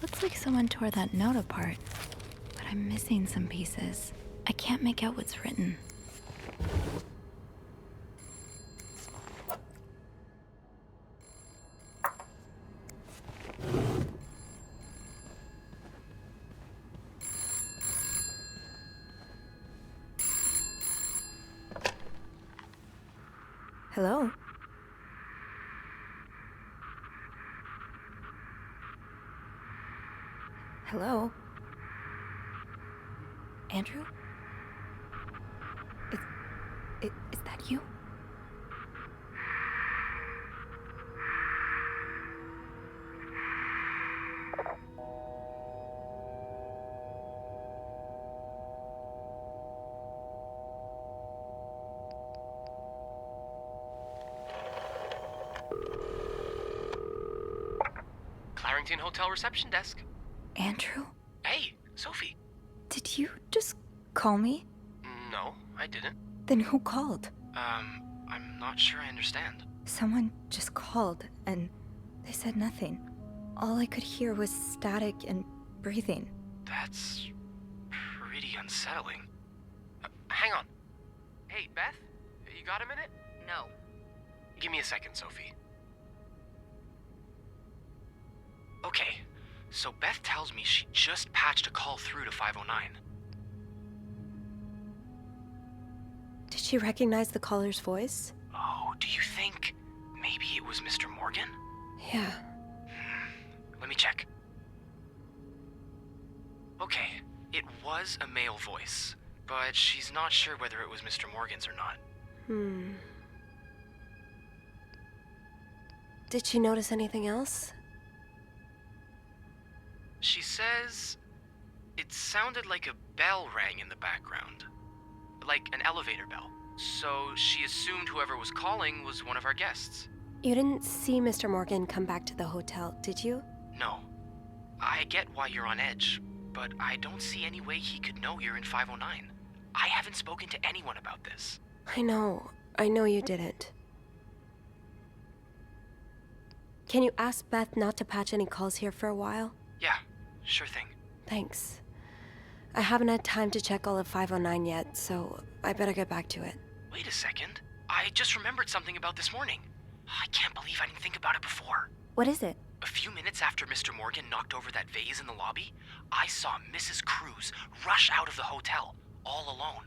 Looks like someone tore that note apart. I'm missing some pieces. I can't make out what's written. Hello? Hello? Andrew? Is that you? Clarington Hotel reception desk. Andrew? Hey, Sophie. Did you just call me? No, I didn't. Then who called? I'm not sure I understand. Someone just called, and they said nothing. All I could hear was static and breathing. That's pretty unsettling. Hang on. Hey, Beth? You got a minute? No. Give me a second, Sophie. Okay, so Beth tells me she just patched a call through to 509. Did she recognize the caller's voice? Oh, do you think maybe it was Mr. Morgan? Yeah. Let me check. Okay, it was a male voice, but she's not sure whether it was Mr. Morgan's or not. Did she notice anything else? She says it sounded like a bell rang in the background. Like an elevator bell. So she assumed whoever was calling was one of our guests. You didn't see Mr. Morgan come back to the hotel, did you? No. I get why you're on edge, but I don't see any way he could know you're in 509. I haven't spoken to anyone about this. I know you didn't. Can you ask Beth not to patch any calls here for a while? Yeah, sure thing. Thanks. I haven't had time to check all of 509 yet, so I better get back to it. Wait a second. I just remembered something about this morning. I can't believe I didn't think about it before. What is it? A few minutes after Mr. Morgan knocked over that vase in the lobby, I saw Mrs. Cruz rush out of the hotel, all alone.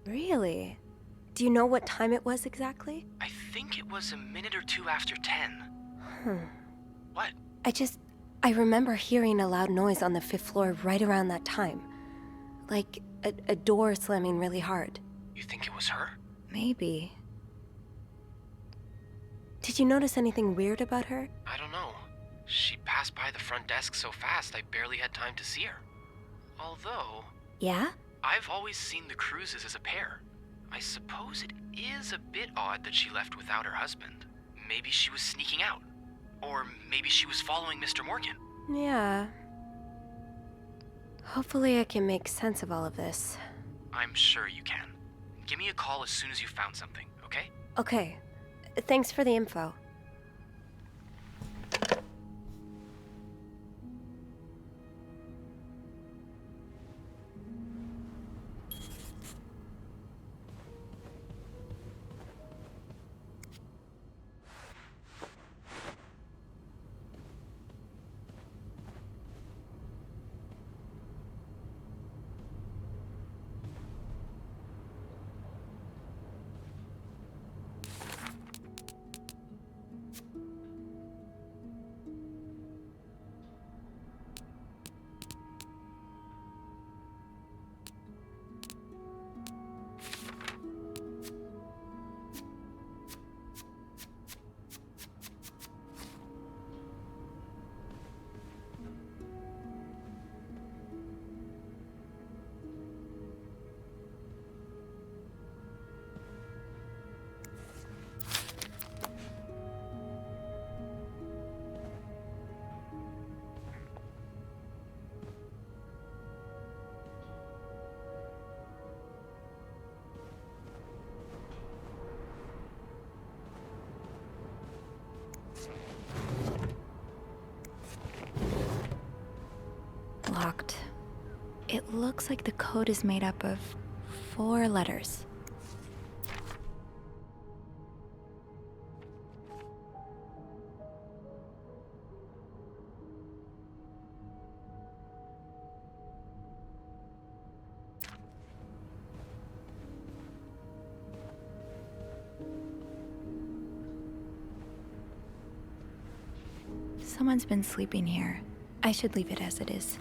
Really? Do you know what time it was exactly? I think it was a minute or two after 10. What? I remember hearing a loud noise on the 5th floor right around that time. Like a door slamming really hard. You think it was her? Maybe. Did you notice anything weird about her? I don't know. She passed by the front desk so fast I barely had time to see her. Although... Yeah? I've always seen the Cruzes as a pair. I suppose it is a bit odd that she left without her husband. Maybe she was sneaking out. Or maybe she was following Mr. Morgan. Yeah. Hopefully I can make sense of all of this. I'm sure you can. Give me a call as soon as you've found something, okay? Okay. Thanks for the info. Locked. It looks like the code is made up of 4 letters. Someone's been sleeping here. I should leave it as it is.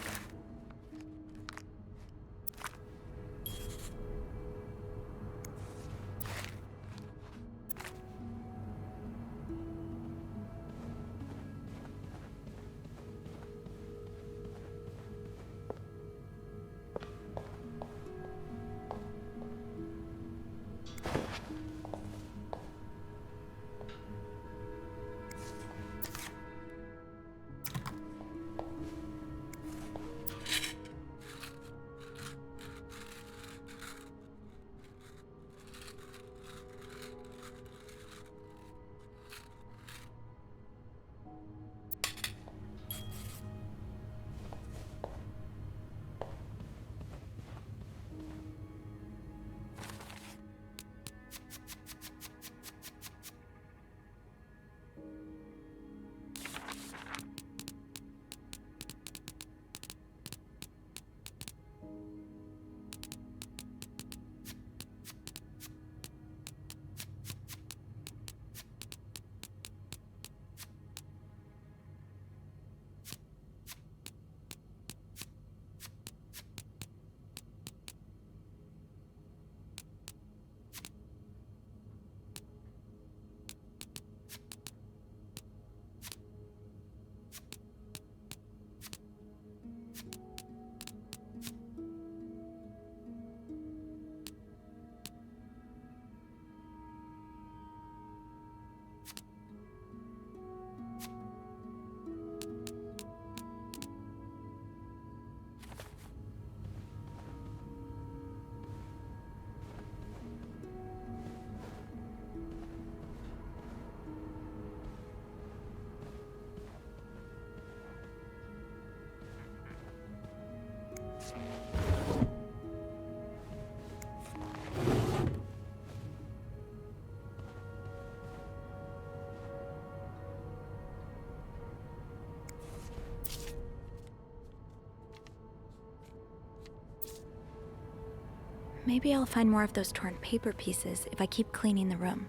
Maybe I'll find more of those torn paper pieces if I keep cleaning the room.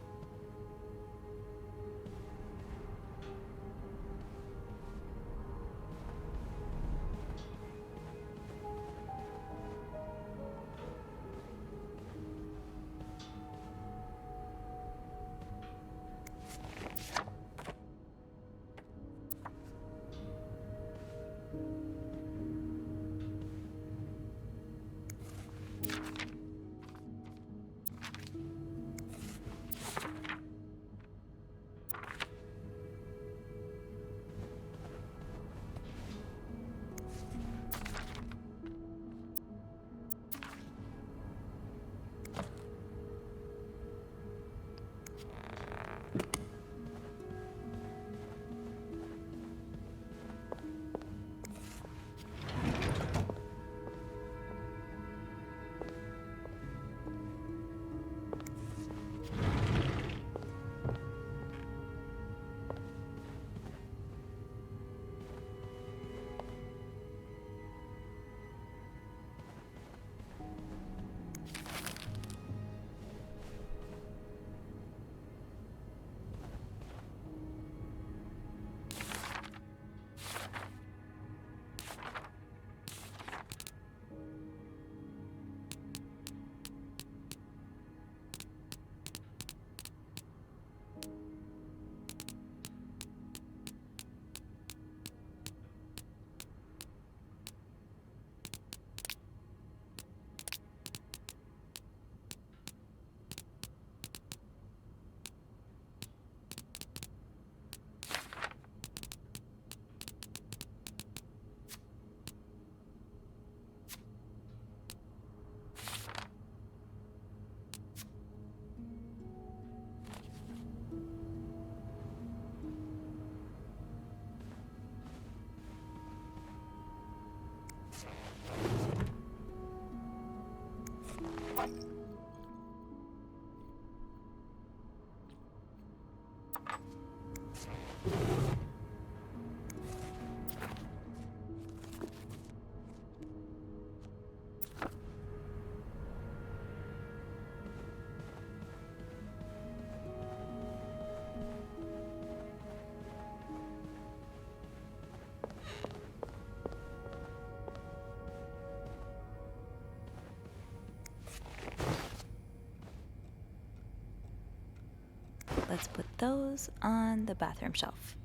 Let's put those on the bathroom shelf.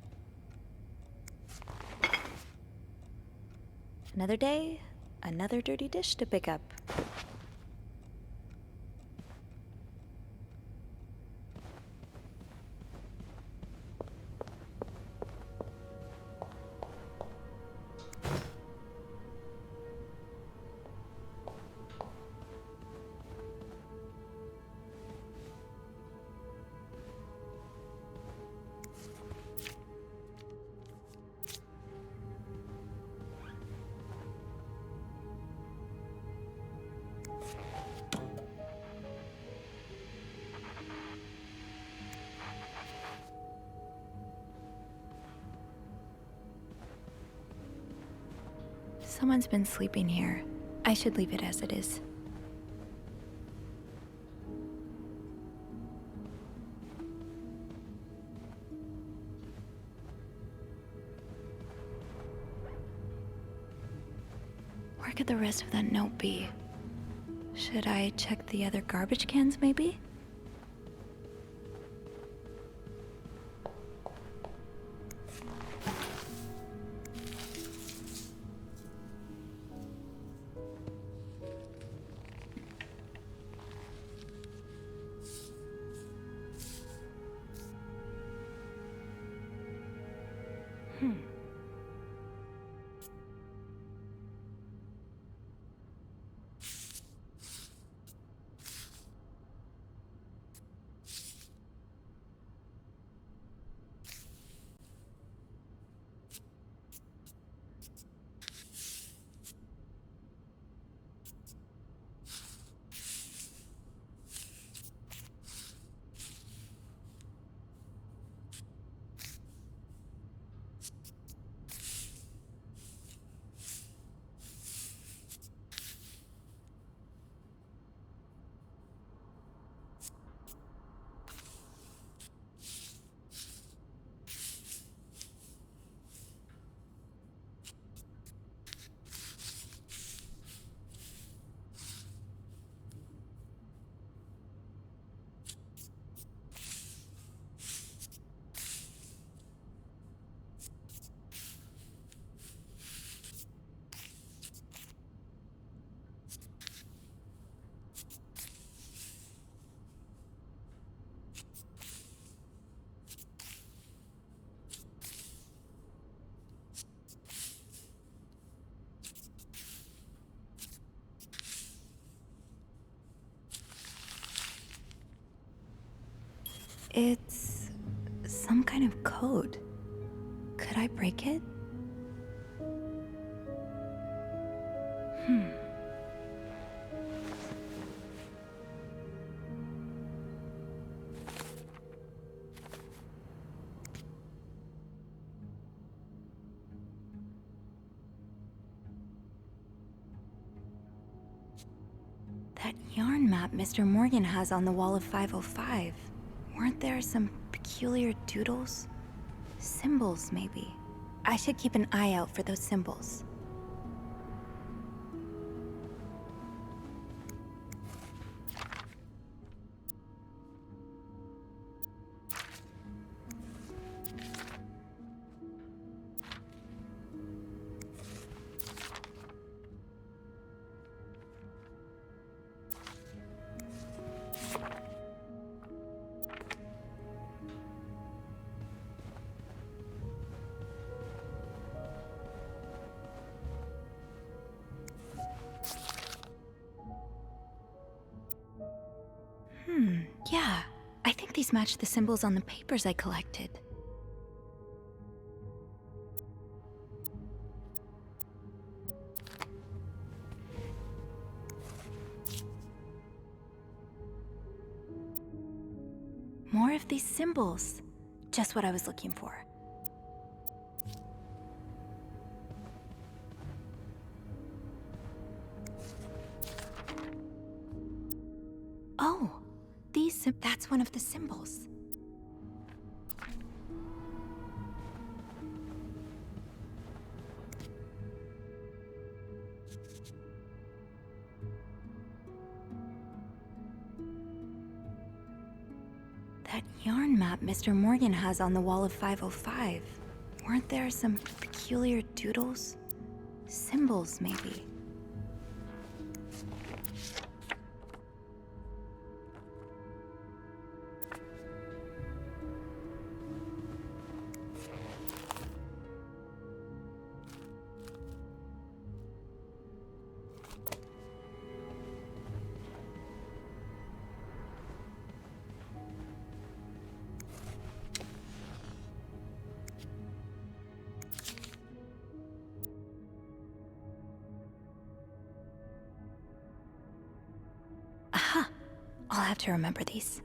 Another day, another dirty dish to pick up. Someone's been sleeping here. I should leave it as it is. Where could the rest of that note be? Should I check the other garbage cans, maybe? It's some kind of code. Could I break it? That yarn map Mr. Morgan has on the wall of 505. Weren't there some peculiar doodles? Symbols, maybe. I should keep an eye out for those symbols. Yeah. I think these match the symbols on the papers I collected. More of these symbols. Just what I was looking for. Oh, that's one of the symbols. That yarn map Mr. Morgan has on the wall of 505. Weren't there some peculiar doodles? Symbols, maybe. Aha! I'll have to remember these.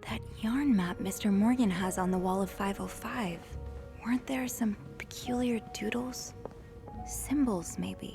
That yarn map Mr. Morgan has on the wall of 505. Weren't there some peculiar doodles? Symbols, maybe.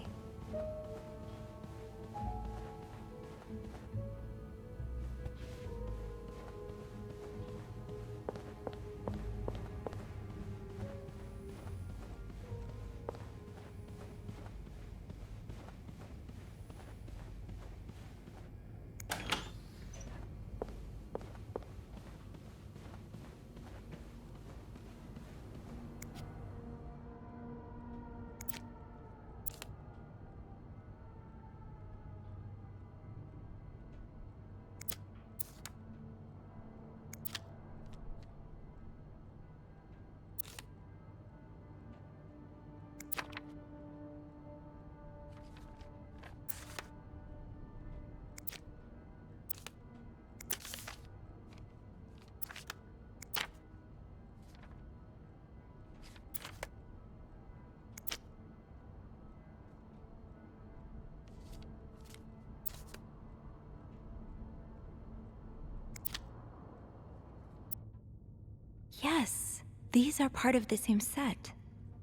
Yes, These are part of the same set.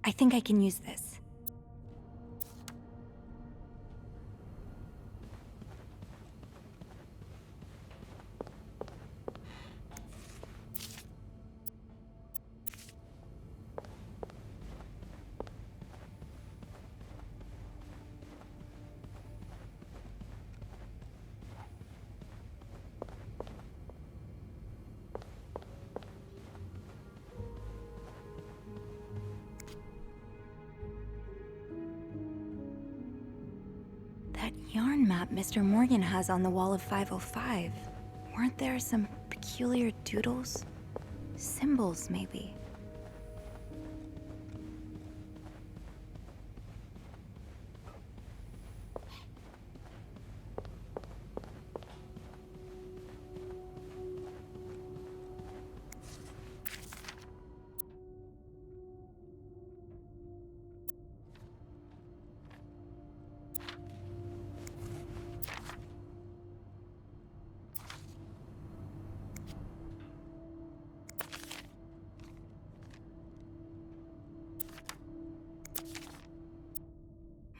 I think I can use this. That yarn map Mr. Morgan has on the wall of 505. Weren't there some peculiar doodles? Symbols, maybe.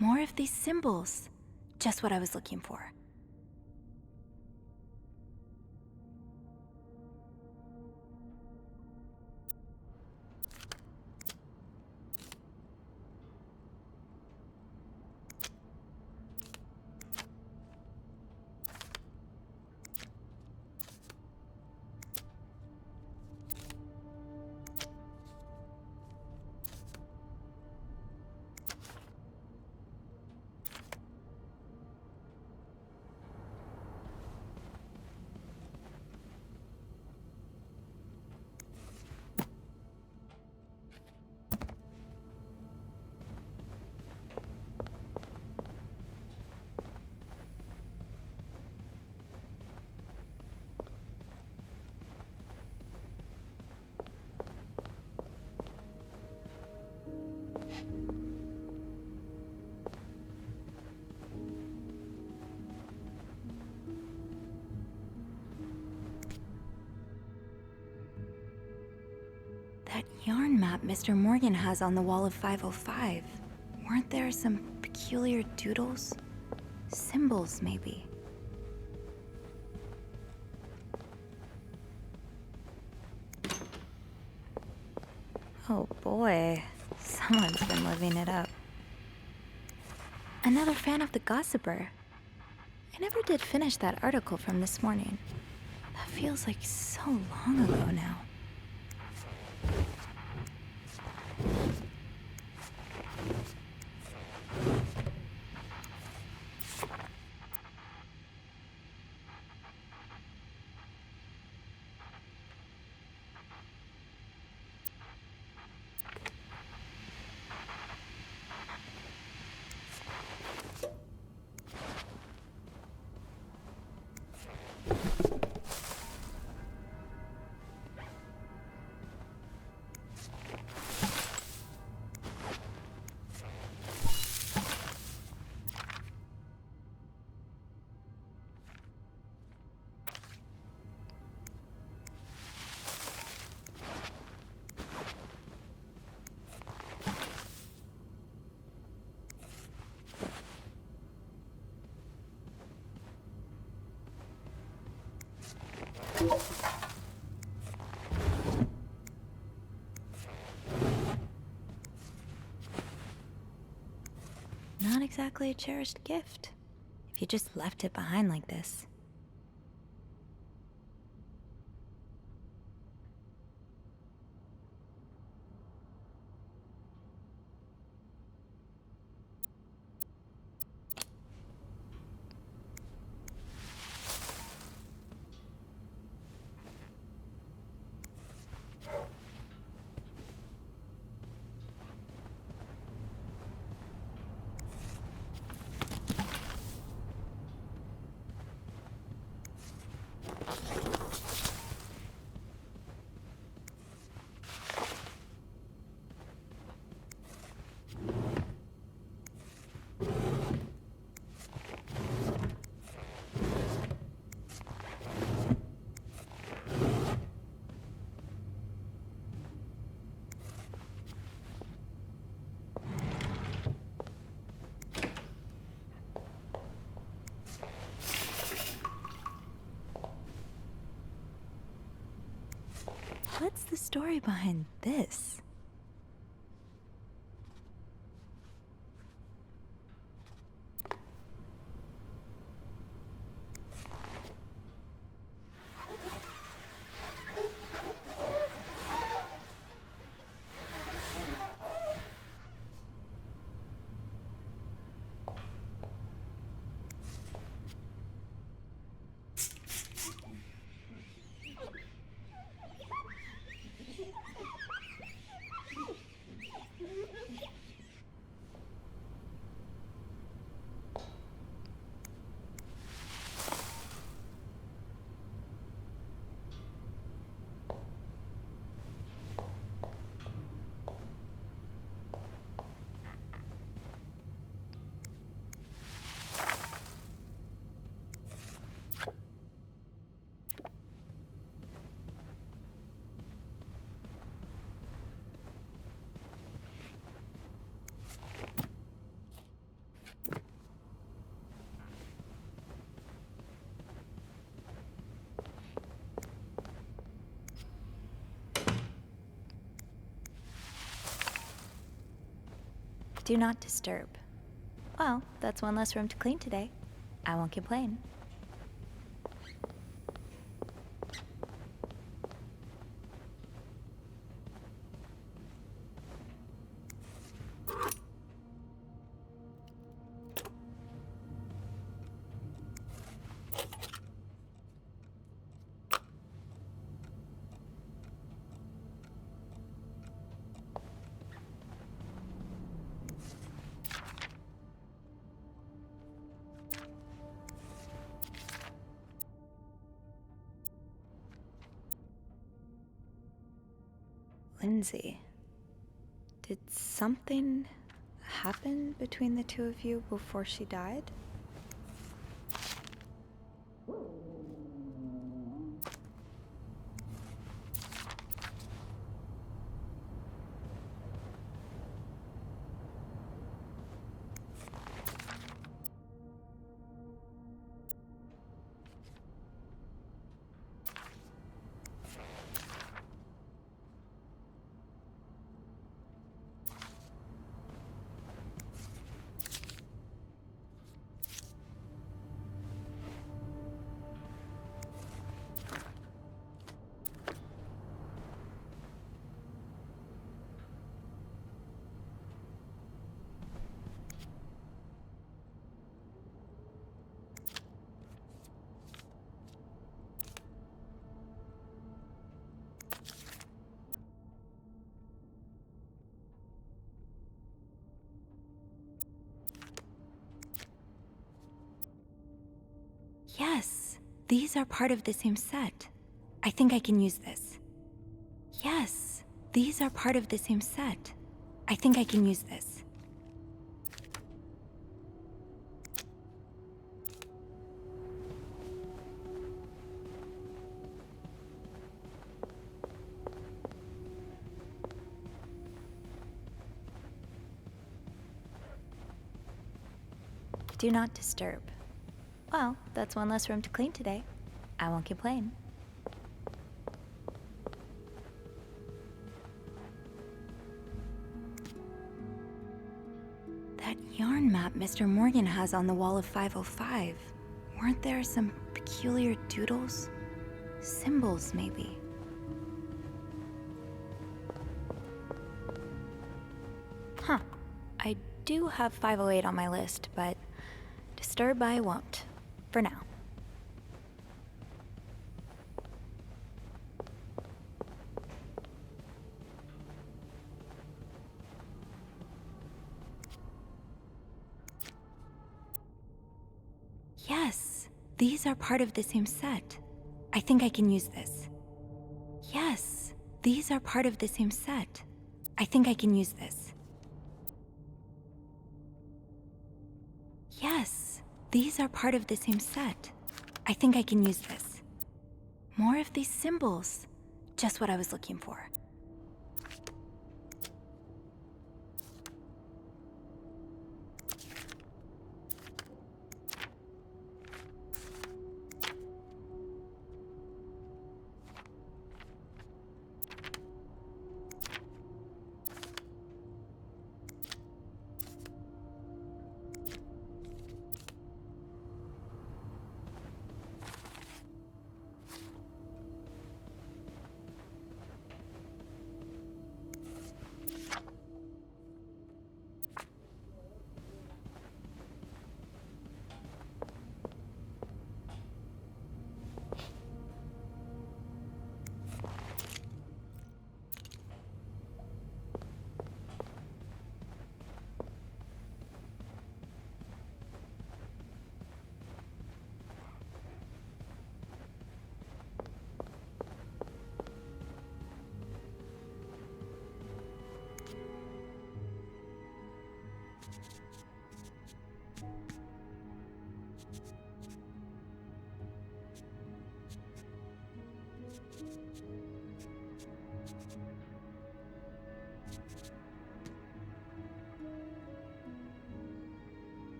More of these symbols. Just what I was looking for. That yarn map Mr. Morgan has on the wall of 505. Weren't there some peculiar doodles? Symbols, maybe. Oh boy, someone's been living it up. Another fan of The Gossiper. I never did finish that article from this morning. That feels like so long ago now. Not exactly a cherished gift, if you just left it behind like this. What's the story behind this? Do not disturb. Well, that's one less room to clean today. I won't complain. Lindsay, did something happen between the two of you before she died? Yes, these are part of the same set. I think I can use this. Yes, these are part of the same set. I think I can use this. Do not disturb. Well, that's one less room to clean today. I won't complain. That yarn map Mr. Morgan has on the wall of 505. Weren't there some peculiar doodles? Symbols, maybe. Huh. I do have 508 on my list, but disturb I won't. For now. Yes, these are part of the same set. I think I can use this. Yes, these are part of the same set. I think I can use this. Yes, these are part of the same set. I think I can use this. More of these symbols. Just what I was looking for.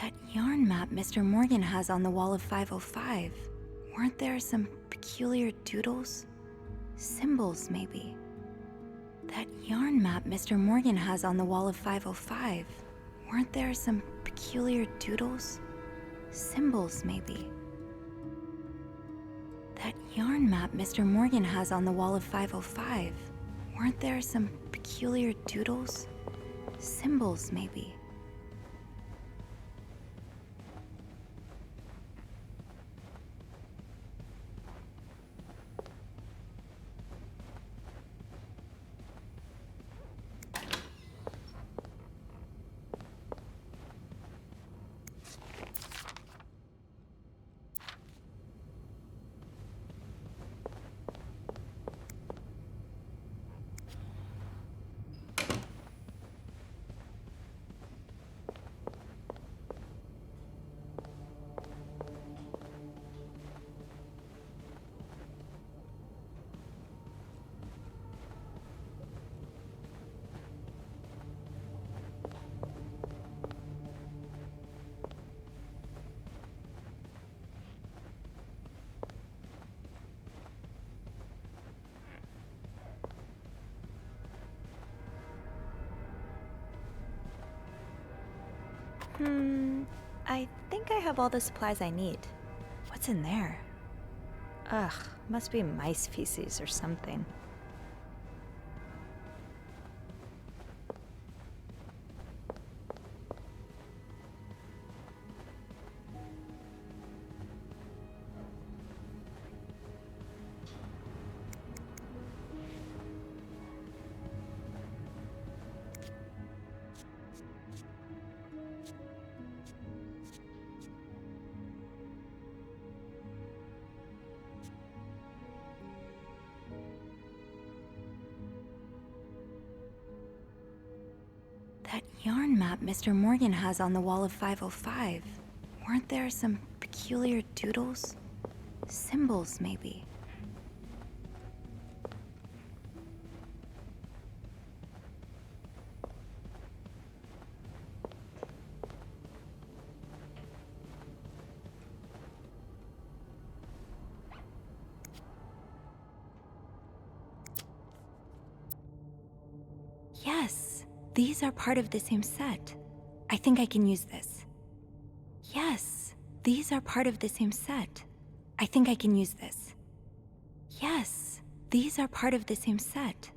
That yarn map Mr. Morgan has on the wall of 505. Weren't there some peculiar doodles? Symbols, maybe. That yarn map Mr. Morgan has on the wall of 505. Weren't there some peculiar doodles? Symbols, maybe. That yarn map Mr. Morgan has on the wall of 505. Weren't there some peculiar doodles? Symbols, maybe. I think I have all the supplies I need. What's in there? Ugh, must be mice feces or something. That yarn map Mr. Morgan has on the wall of 505. Weren't there some peculiar doodles? Symbols, maybe. Yes, these are part of the same set. I think I can use this. Yes, these are part of the same set. I think I can use this. Yes, these are part of the same set.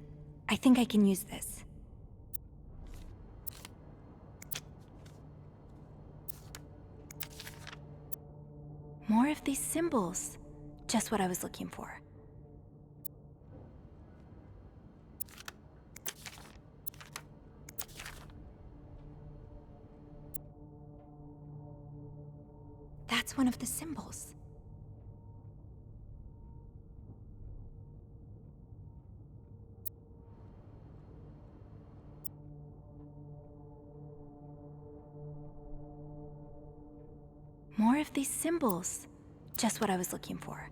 I think I can use this. More of these symbols. Just what I was looking for. That's one of the symbols. More of these symbols. Just what I was looking for.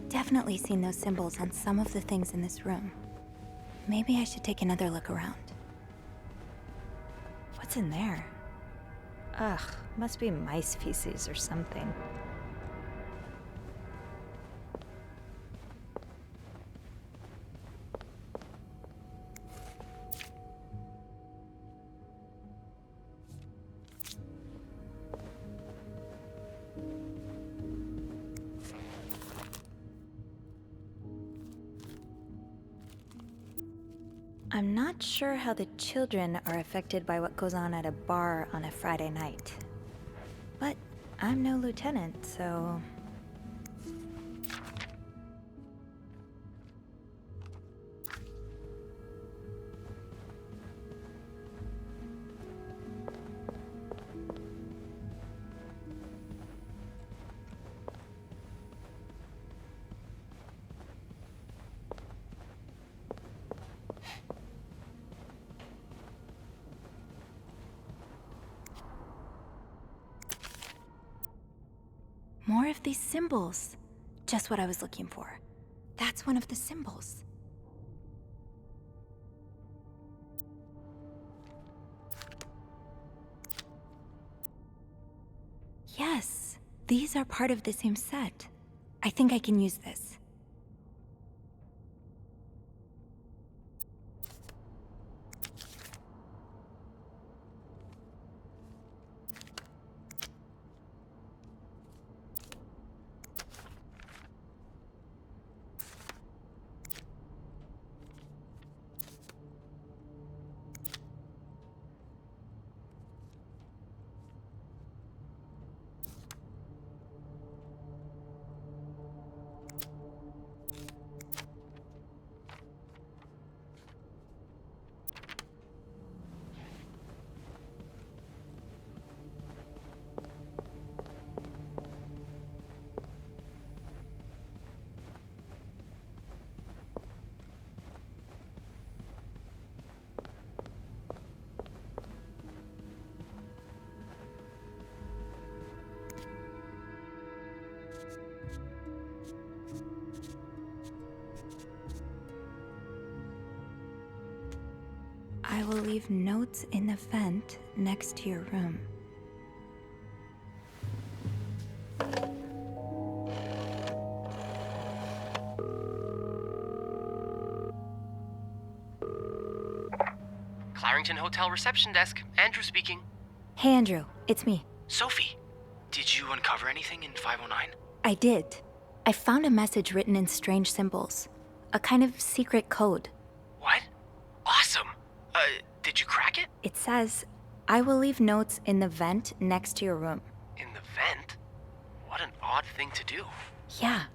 Definitely seen those symbols on some of the things in this room. Maybe I should take another look around. What's in there? Ugh, must be mice feces or something. I'm not sure how the children are affected by what goes on at a bar on a Friday night. But I'm no lieutenant, so... More of these symbols. Just what I was looking for. That's one of the symbols. Yes, these are part of the same set. I think I can use this. I will leave notes in the vent next to your room. Clarington Hotel reception desk. Andrew speaking. Hey Andrew, it's me. Sophie, did you uncover anything in 509? I did. I found a message written in strange symbols. A kind of secret code. What? Awesome! Did you crack it? It says, I will leave notes in the vent next to your room. In the vent? What an odd thing to do. Yeah.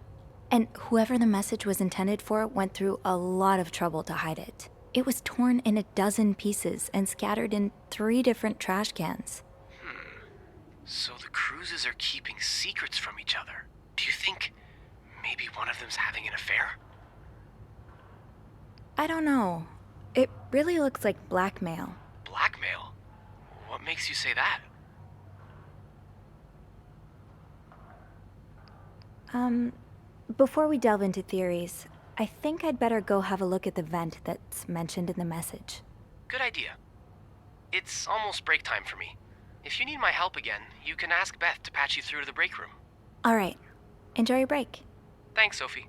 And whoever the message was intended for went through a lot of trouble to hide it. It was torn in 12 pieces and scattered in 3 different trash cans. So the cruises are keeping secrets from each other. Do you think maybe one of them's having an affair? I don't know. It really looks like blackmail. Blackmail? What makes you say that? Before we delve into theories, I think I'd better go have a look at the vent that's mentioned in the message. Good idea. It's almost break time for me. If you need my help again, you can ask Beth to patch you through to the break room. All right. Enjoy your break. Thanks, Sophie.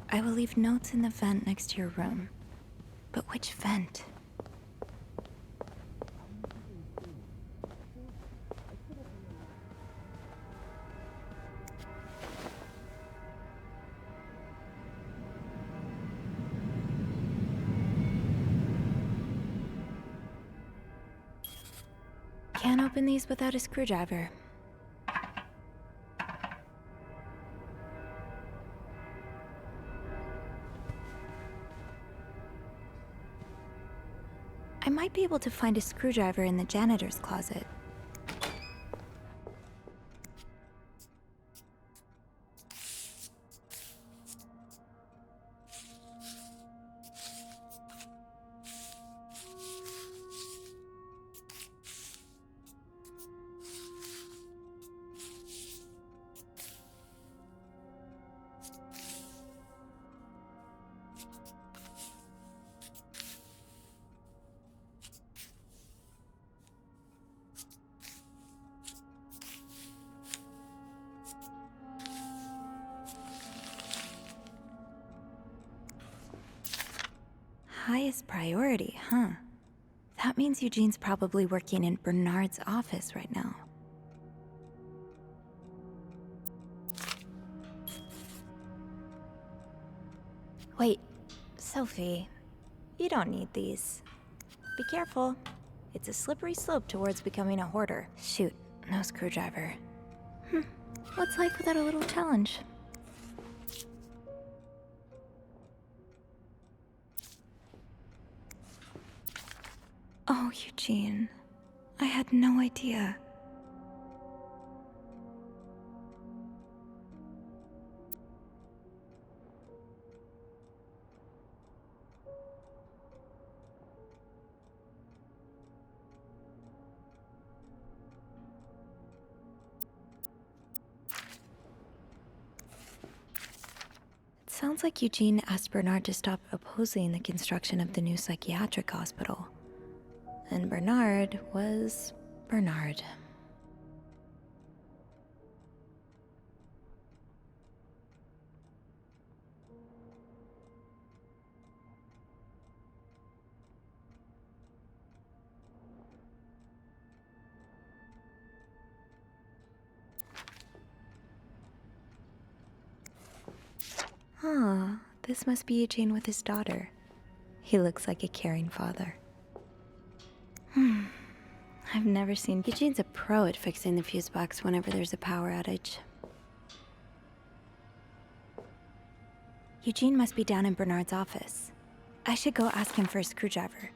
I will leave notes in the vent next to your room. But which vent? Can't open these without a screwdriver. I might be able to find a screwdriver in the janitor's closet. Highest priority, huh? That means Eugene's probably working in Bernard's office right now. Wait, Sophie, you don't need these. Be careful. It's a slippery slope towards becoming a hoarder. Shoot, no screwdriver. What's life without a little challenge? Oh, Eugene. I had no idea. It sounds like Eugene asked Bernard to stop opposing the construction of the new psychiatric hospital. And Bernard was Bernard. This must be Eugene with his daughter. He looks like a caring father. I've never seen... Eugene's a pro at fixing the fuse box whenever there's a power outage. Eugene must be down in Bernard's office. I should go ask him for a screwdriver.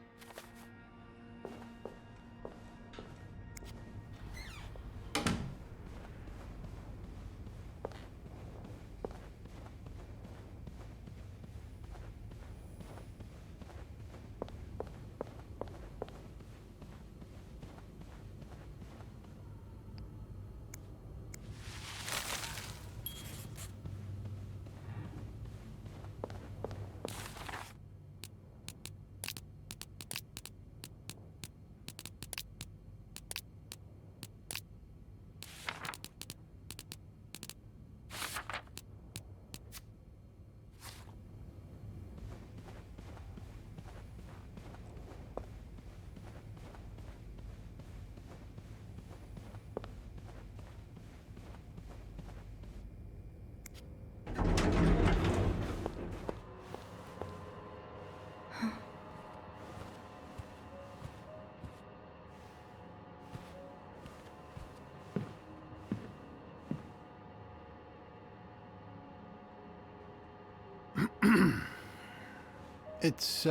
It's,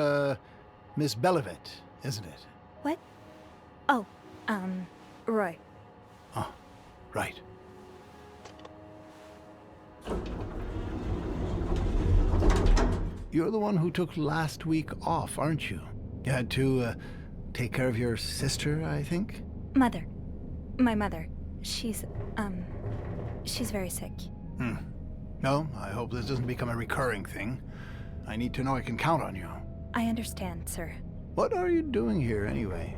Miss Belivet, isn't it? What? Oh, Roy. Oh, right. You're the one who took last week off, aren't you? You had to, take care of your sister, I think? Mother. My mother. She's very sick. No, I hope this doesn't become a recurring thing. I need to know I can count on you. I understand, sir. What are you doing here, anyway?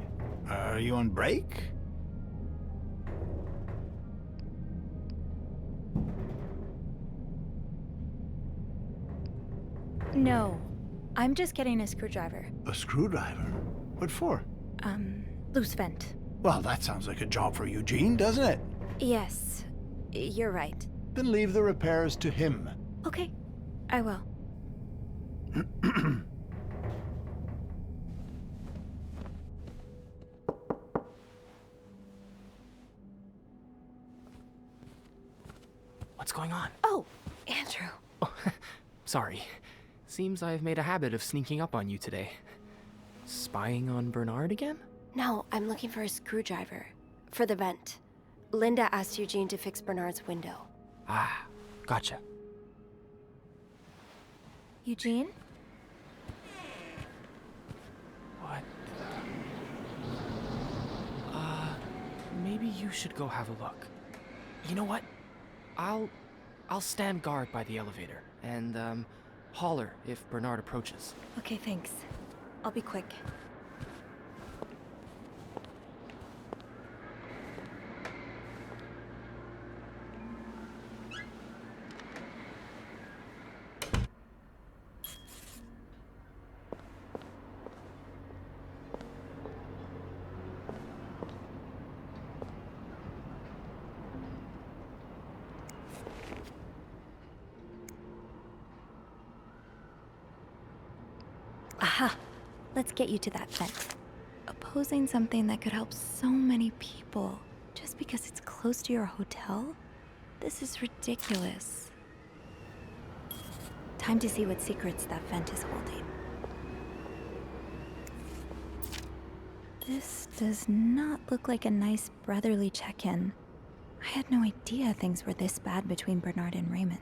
Are you on break? No. I'm just getting a screwdriver. A screwdriver? What for? Loose vent. Well, that sounds like a job for Eugene, doesn't it? Yes. You're right. Then leave the repairs to him. Okay. I will. What's going on? Oh, Andrew. Oh, sorry. Seems I've made a habit of sneaking up on you today. Spying on Bernard again? No, I'm looking for a screwdriver. For the vent. Linda asked Eugene to fix Bernard's window. Ah, gotcha. Eugene? What? Maybe you should go have a look. You know what? I'll stand guard by the elevator and, holler if Bernard approaches. Okay, thanks. I'll be quick. Ha! Let's get you to that vent. Opposing something that could help so many people just because it's close to your hotel? This is ridiculous. Time to see what secrets that vent is holding. This does not look like a nice brotherly check-in. I had no idea things were this bad between Bernard and Raymond.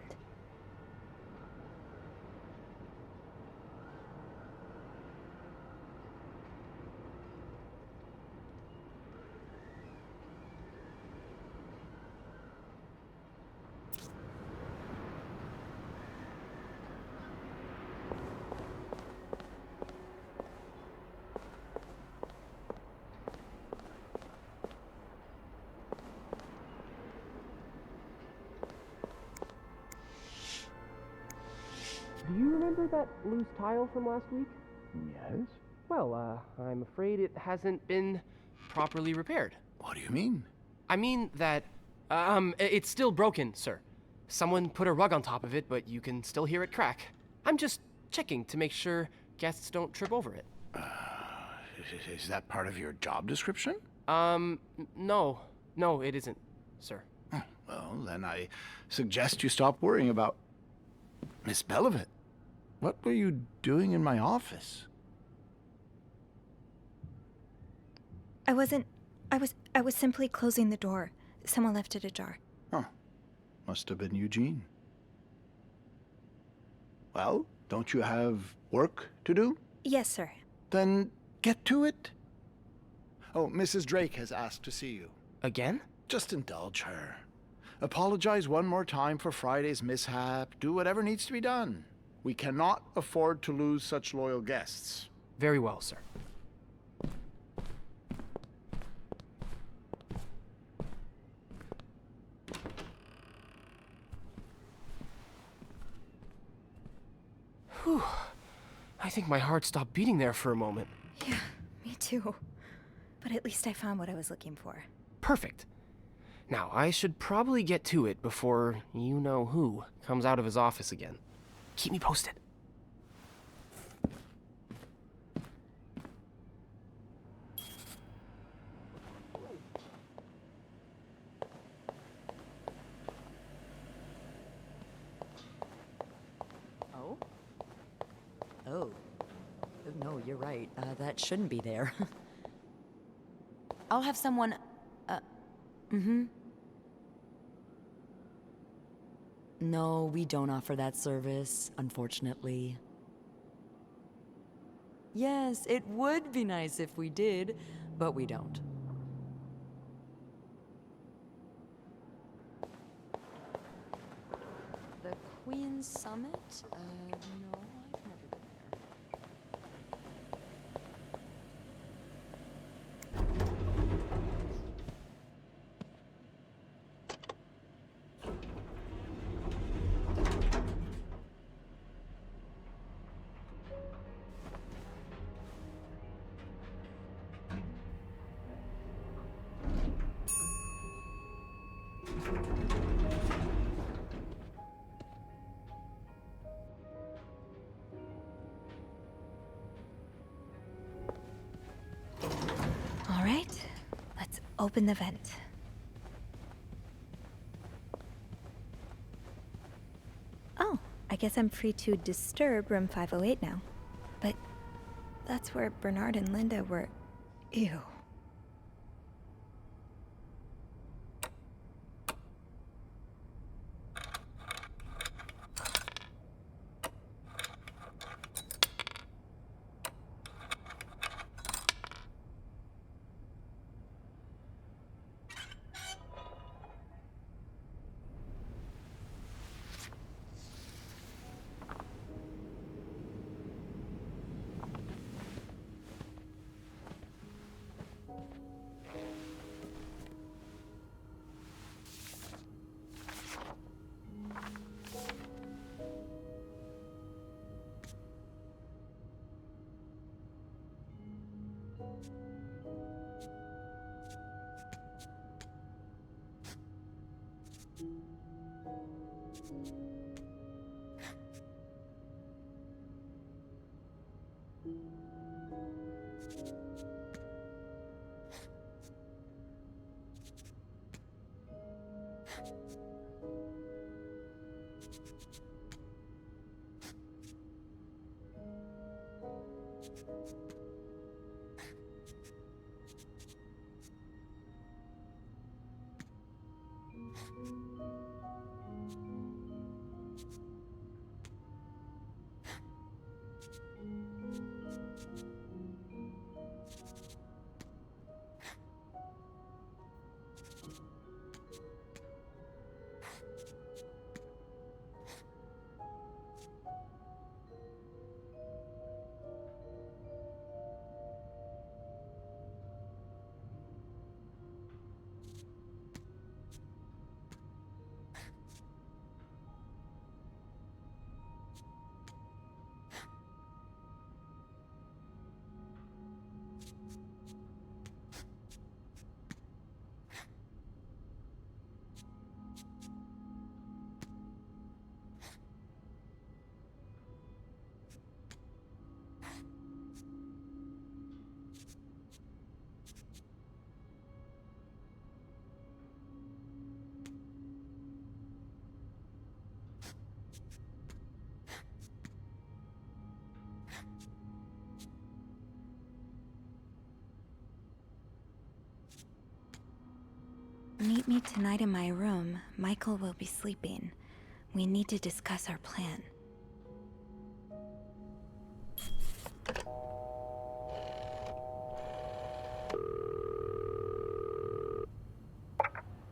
Do you remember that loose tile from last week? Yes? Well, I'm afraid it hasn't been properly repaired. What do you mean? I mean that, it's still broken, sir. Someone put a rug on top of it, but you can still hear it crack. I'm just checking to make sure guests don't trip over it. Is that part of your job description? No. No, it isn't, sir. Oh, well, then I suggest you stop worrying about Miss Belivet. What were you doing in my office? I was simply closing the door. Someone left it ajar. Huh. Must have been Eugene. Well, don't you have work to do? Yes, sir. Then get to it. Oh, Mrs. Drake has asked to see you. Again? Just indulge her. Apologize one more time for Friday's mishap. Do whatever needs to be done. We cannot afford to lose such loyal guests. Very well, sir. Whew. I think my heart stopped beating there for a moment. Yeah, me too. But at least I found what I was looking for. Perfect. Now, I should probably get to it before you-know-who comes out of his office again. Keep me posted. Oh? Oh. No, you're right. That shouldn't be there. I'll have someone... No, we don't offer that service, unfortunately. Yes, it would be nice if we did, but we don't. The Queen's Summit? No, I've never been there. All right, let's open the vent. Oh, I guess I'm free to disturb room 508 now. But that's where Bernard and Linda were. Ew. Meet me tonight in my room. Michael will be sleeping. We need to discuss our plan.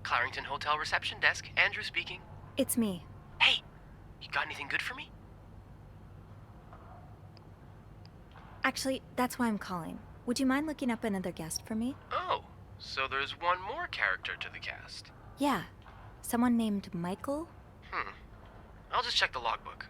Clarington Hotel reception desk. Andrew speaking. It's me. Hey, you got anything good for me? Actually, that's why I'm calling. Would you mind looking up another guest for me? Oh, so there's one more character to the cast. Yeah. Someone named Michael? I'll just check the logbook.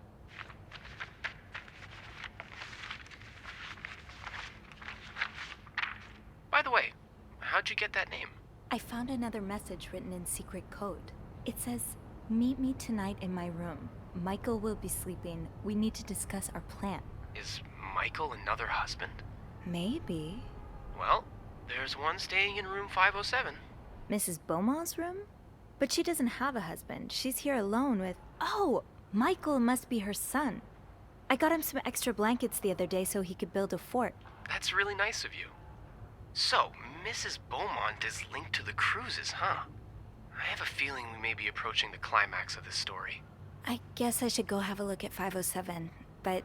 By the way, how'd you get that name? I found another message written in secret code. It says, "Meet me tonight in my room. Michael will be sleeping. We need to discuss our plan." Is Michael another husband? Maybe. Well, there's one staying in room 507. Mrs. Beaumont's room? But she doesn't have a husband. She's here alone with... Oh! Michael must be her son. I got him some extra blankets the other day so he could build a fort. That's really nice of you. So, Mrs. Beaumont is linked to the cruises, huh? I have a feeling we may be approaching the climax of this story. I guess I should go have a look at 507, but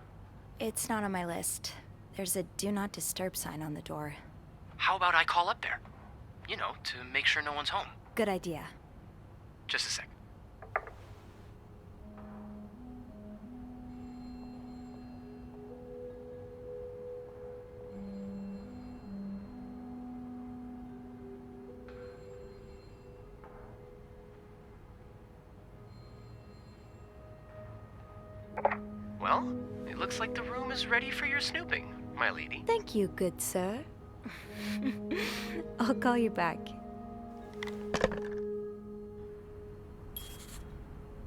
it's not on my list. There's a do not disturb sign on the door. How about I call up there? You know, to make sure no one's home. Good idea. Just a sec. Well, it looks like the room is ready for your snooping, my lady. Thank you, good sir. I'll call you back.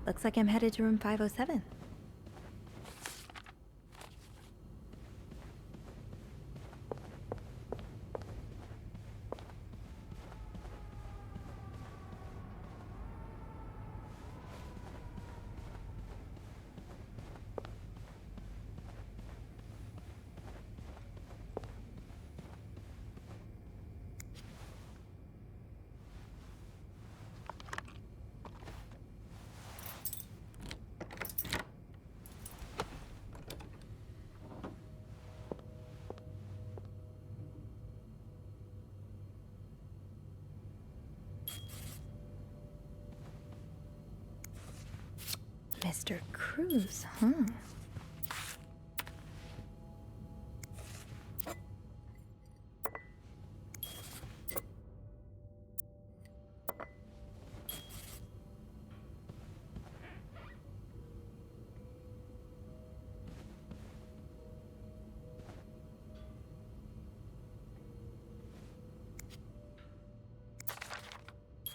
Looks like I'm headed to room 507. Mr. Cruz, huh?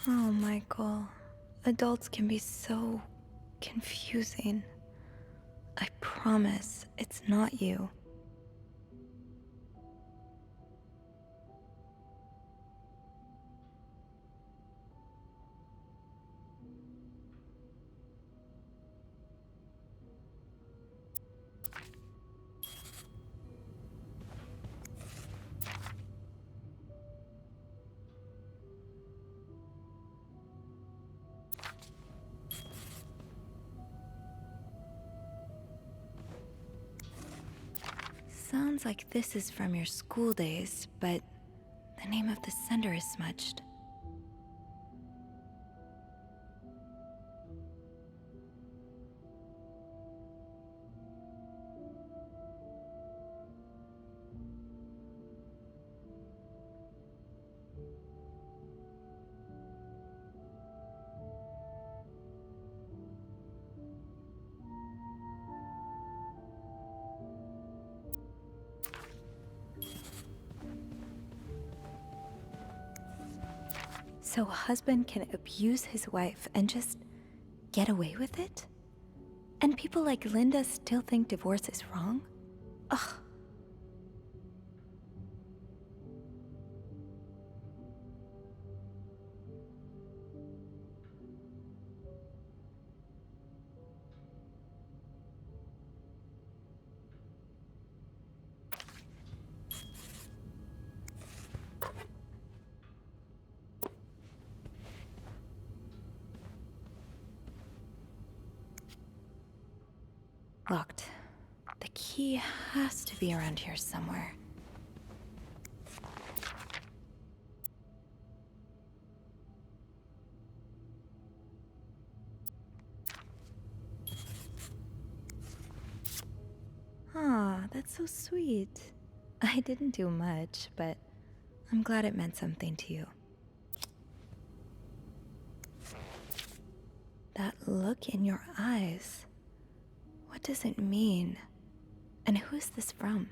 Oh, Michael. Adults can be so confusing. I promise it's not you. Sounds like this is from your school days, but the name of the sender is smudged. So a husband can abuse his wife and just get away with it? And people like Linda still think divorce is wrong? Ugh. Locked. The key has to be around here somewhere. Ah, that's so sweet. I didn't do much, but I'm glad it meant something to you. That look in your eyes. What does it mean? And who is this from?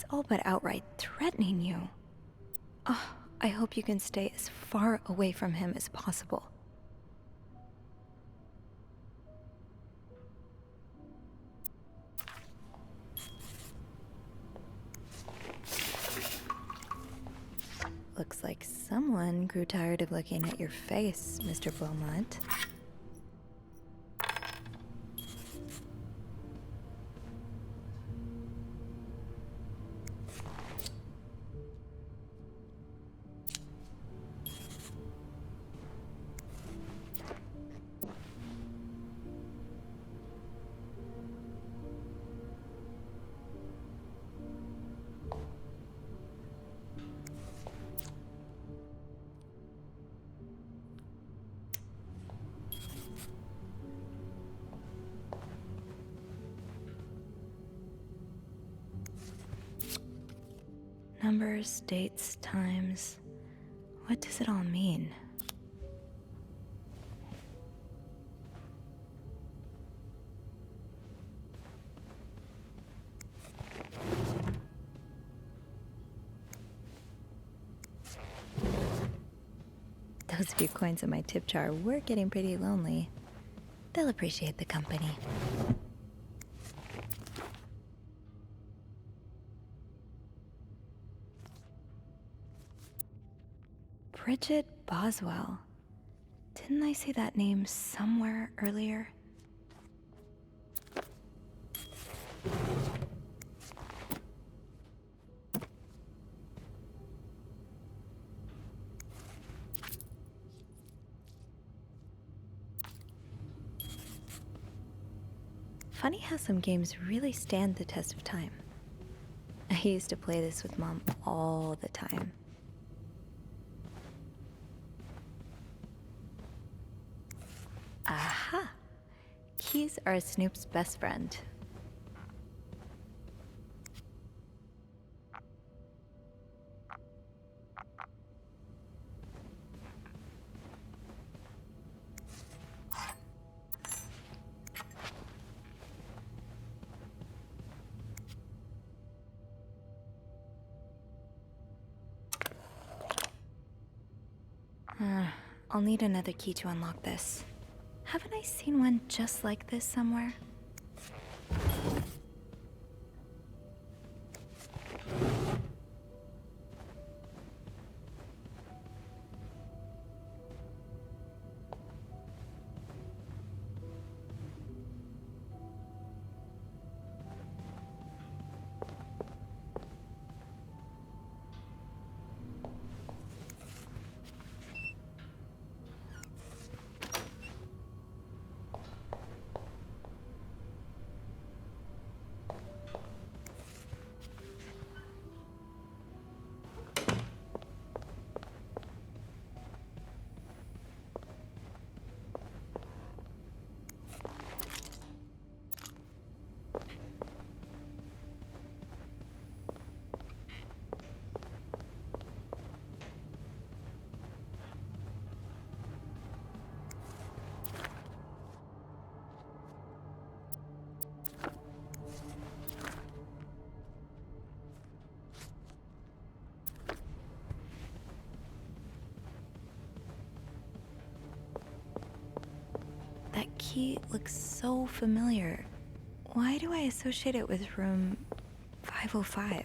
All but outright threatening you. Oh, I hope you can stay as far away from him as possible. Looks like someone grew tired of looking at your face, Mr. Beaumont. Numbers, dates, times. What does it all mean? Those few coins in my tip jar were getting pretty lonely. They'll appreciate the company. Bridget Boswell. Didn't I see that name somewhere earlier? Funny how some games really stand the test of time. I used to play this with Mom all the time. Aha! Keys are Snoop's best friend. I'll need another key to unlock this. Haven't I seen one just like this somewhere? That key looks so familiar. Why do I associate it with room 505?